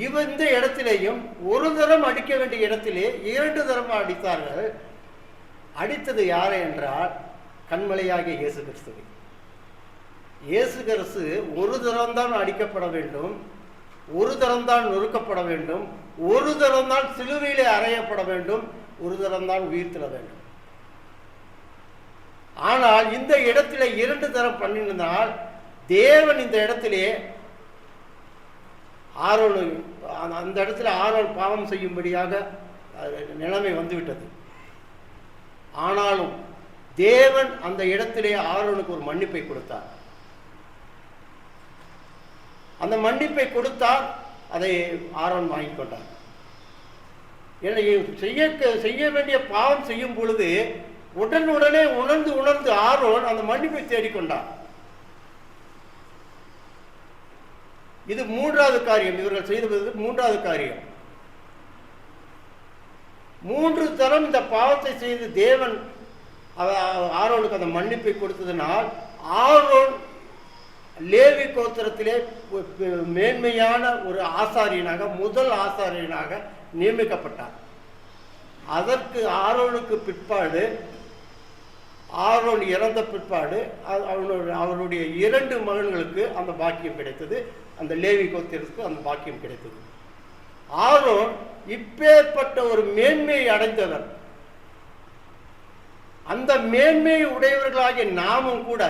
இந்த இடத்திலேயும் ஒரு தரம் அடிக்க வேண்டிய இடத்திலே 2 தரம் அடித்தார்கள். அடித்தது யாரை என்றால் கண்மலையாகிய இயேசு கிறிஸ்துவை. இயேசு கிறிஸ்து ஒரு தரம் தான் அடிக்கப்பட வேண்டும், ஒரு தரம் தான் நொறுக்கப்பட வேண்டும், ஒரு தரம் தான் சிலுவையிலே அறையப்பட வேண்டும், ஒரு தரம் தான் உயிர்த்தெழ வேண்டும். ஆனால் இந்த இடத்திலே 2 தரம் பண்ணினால் தேவன் இந்த இடத்திலே ஆரோன், அந்த இடத்துல ஆரோன் பாவம் செய்யும்படியாக நிலைமை வந்துவிட்டது. ஆனாலும் தேவன் அந்த இடத்திலே ஆரோனுக்கு ஒரு மன்னிப்பை கொடுத்தார். அந்த மன்னிப்பை கொடுத்தால் அதை ஆரோன் வாங்கிக் கொண்டார். செய்ய வேண்டிய பாவம் செய்யும் பொழுது உடனுடனே உணர்ந்து ஆரோன் அந்த மன்னிப்பை தேடிக்கொண்டார். இது 3வது காரியம். இவர்கள் செய்தது 3வது காரியம். 3 தரம் இந்த பாவத்தை செய்து தேவன் ஆரோனுக்கு அந்த மன்னிப்பை கொடுத்ததனால் ஆரோன் லேவி கோத்திரத்திலே மேன்மையான ஒரு ஆசாரியனாக, முதல் ஆசாரியனாக நியமிக்கப்பட்டார். அதற்கு ஆரோனுக்கு பிற்பாடு, ஆரோன் இறந்த பிற்பாடு அவருடைய 2 மகன்களுக்கு அந்த பாக்கியம் கிடைத்தது. அந்த லேவி கோத்திரத்துக்கு அந்த பாக்கியம் கிடைத்தது. ஆரோன் இப்பேற்பட்ட ஒரு மேன்மையை அடைந்தவர். அந்த மேன்மையை உடையவர்களாகிய நாமும் கூட,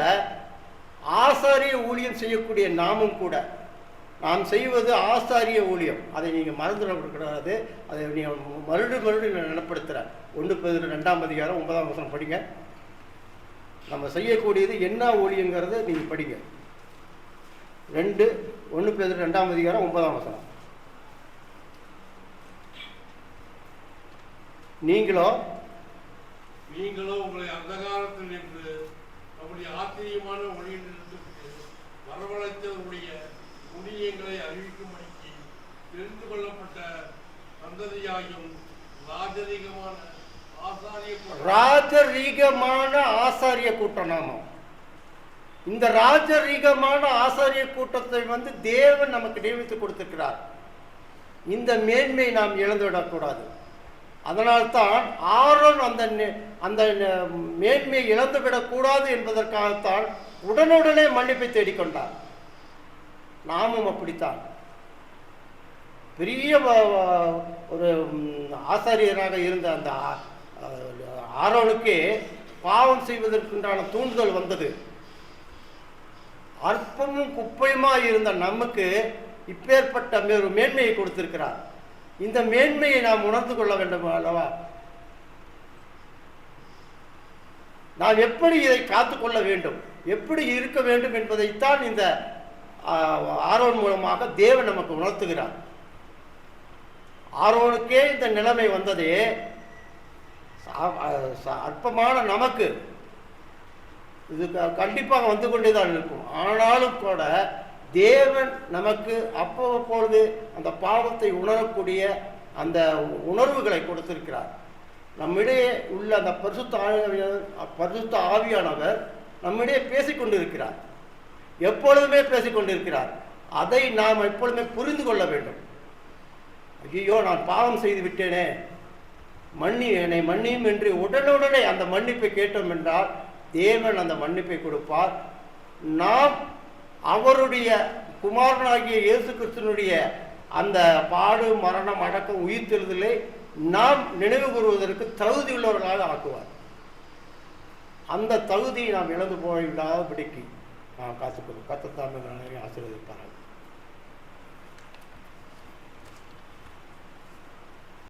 ஆசாரிய ஊழியம் செய்யக்கூடிய நாமும் கூட, நாம் செய்வது ஆசாரிய ஊழியம். அதை நீங்கள் மறந்துடக்கூடாது. அதை நீங்கள் மறுபடியும் நினைப்படுத்துகிறார். 1 பேதுரு 2ஆம் அதிகாரம் 9ஆம் வசனம் படிங்க. நம்ம செய்யக்கூடியது என்ன ஊழியங்கிறத நீங்கள் படிங்க. 1 பேதுரு 2ஆம் அதிகாரம் 9ஆம் வசனம். நீங்களோ உங்களை அந்தகாரத்தில் நின்று நம்முடைய ஆச்சரியமான ஒளியிலிருந்து வரவழைத்தவருடைய புண்ணியங்களை அறிவிக்கும்படிக்கு தெரிந்து கொள்ளப்பட்ட சந்ததியாயும் ராஜரீகமான ஆசாரிய கூட்டம். ராஜரீகமான ஆசாரிய கூட்டம் நாமம். இந்த ராஜரீகமான ஆசாரிய கூட்டத்தை தேவன் நமக்கு நியமித்து கொடுத்திருக்கிறார். இந்த மேன்மை நாம் இழந்துவிடக்கூடாது. அதனால்தான் ஆரோன் அந்த மேன்மையை இழந்துவிடக்கூடாது என்பதற்காகத்தான் உடனுடனே மன்னிப்பை தேடிக்கொண்டார். நாமும் அப்படித்தான். பெரிய ஒரு ஆசாரியராக இருந்த அந்த ஆரோனுக்கே பாவம் செய்வதற்குண்டான தூண்டுதல் வந்தது. அற்பமும் குப்பையுமா இருந்த நமக்கு இப்பேற்பட்ட ஒரு மேன்மையை கொடுத்திருக்கிறார். இந்த மேன்மையை நாம் உணர்ந்து கொள்ள வேண்டும் அல்லவா? நாம் எப்படி இதை காத்துக்கொள்ள வேண்டும், எப்படி இருக்க வேண்டும் என்பதைத்தான் இந்த ஆரோன் மூலமாக தேவன் நமக்கு உணர்த்துகிறார். ஆரோனுக்கே இந்த நிலைமை வந்ததே, அற்பமான நமக்கு இது கண்டிப்பாக வந்து கொண்டேதான் இருக்கும். ஆனாலும் கூட தேவன் நமக்கு அப்பொழுது அந்த பாவத்தை உணரக்கூடிய அந்த உணர்வுகளை கொடுத்திருக்கிறார். நம்மிடையே உள்ள அந்த பரிசுத்த ஆவியானவர் நம்மிடையே பேசிக்கொண்டிருக்கிறார், எப்பொழுதுமே பேசிக்கொண்டிருக்கிறார். அதை நாம் எப்பொழுதுமே புரிந்து கொள்ள வேண்டும். ஐயோ, நான் பாவம் செய்து விட்டேனே, என்னை மன்னியும் என்று உடனுடனே அந்த மன்னிப்பை கேட்டோம் என்றால் தேவன் அந்த மன்னிப்பை கொடுப்பார். நாம் அவருடைய குமாரனாகிய இயேசு கிறிஸ்துவினுடைய அந்த பாடு, மரணம், அடக்கம், உயிர்த்தெழுதலை நாம் நினைவு கூறுவதற்கு தகுதி உள்ளவர்களாக ஆக்குவார். அந்த தகுதியை நாம் இழந்து போய்விடாதபடிக்கு நாம் காத்துக்கொள்ளும். கர்த்தர் தாமே ஆசீர்வதிப்பார்கள்.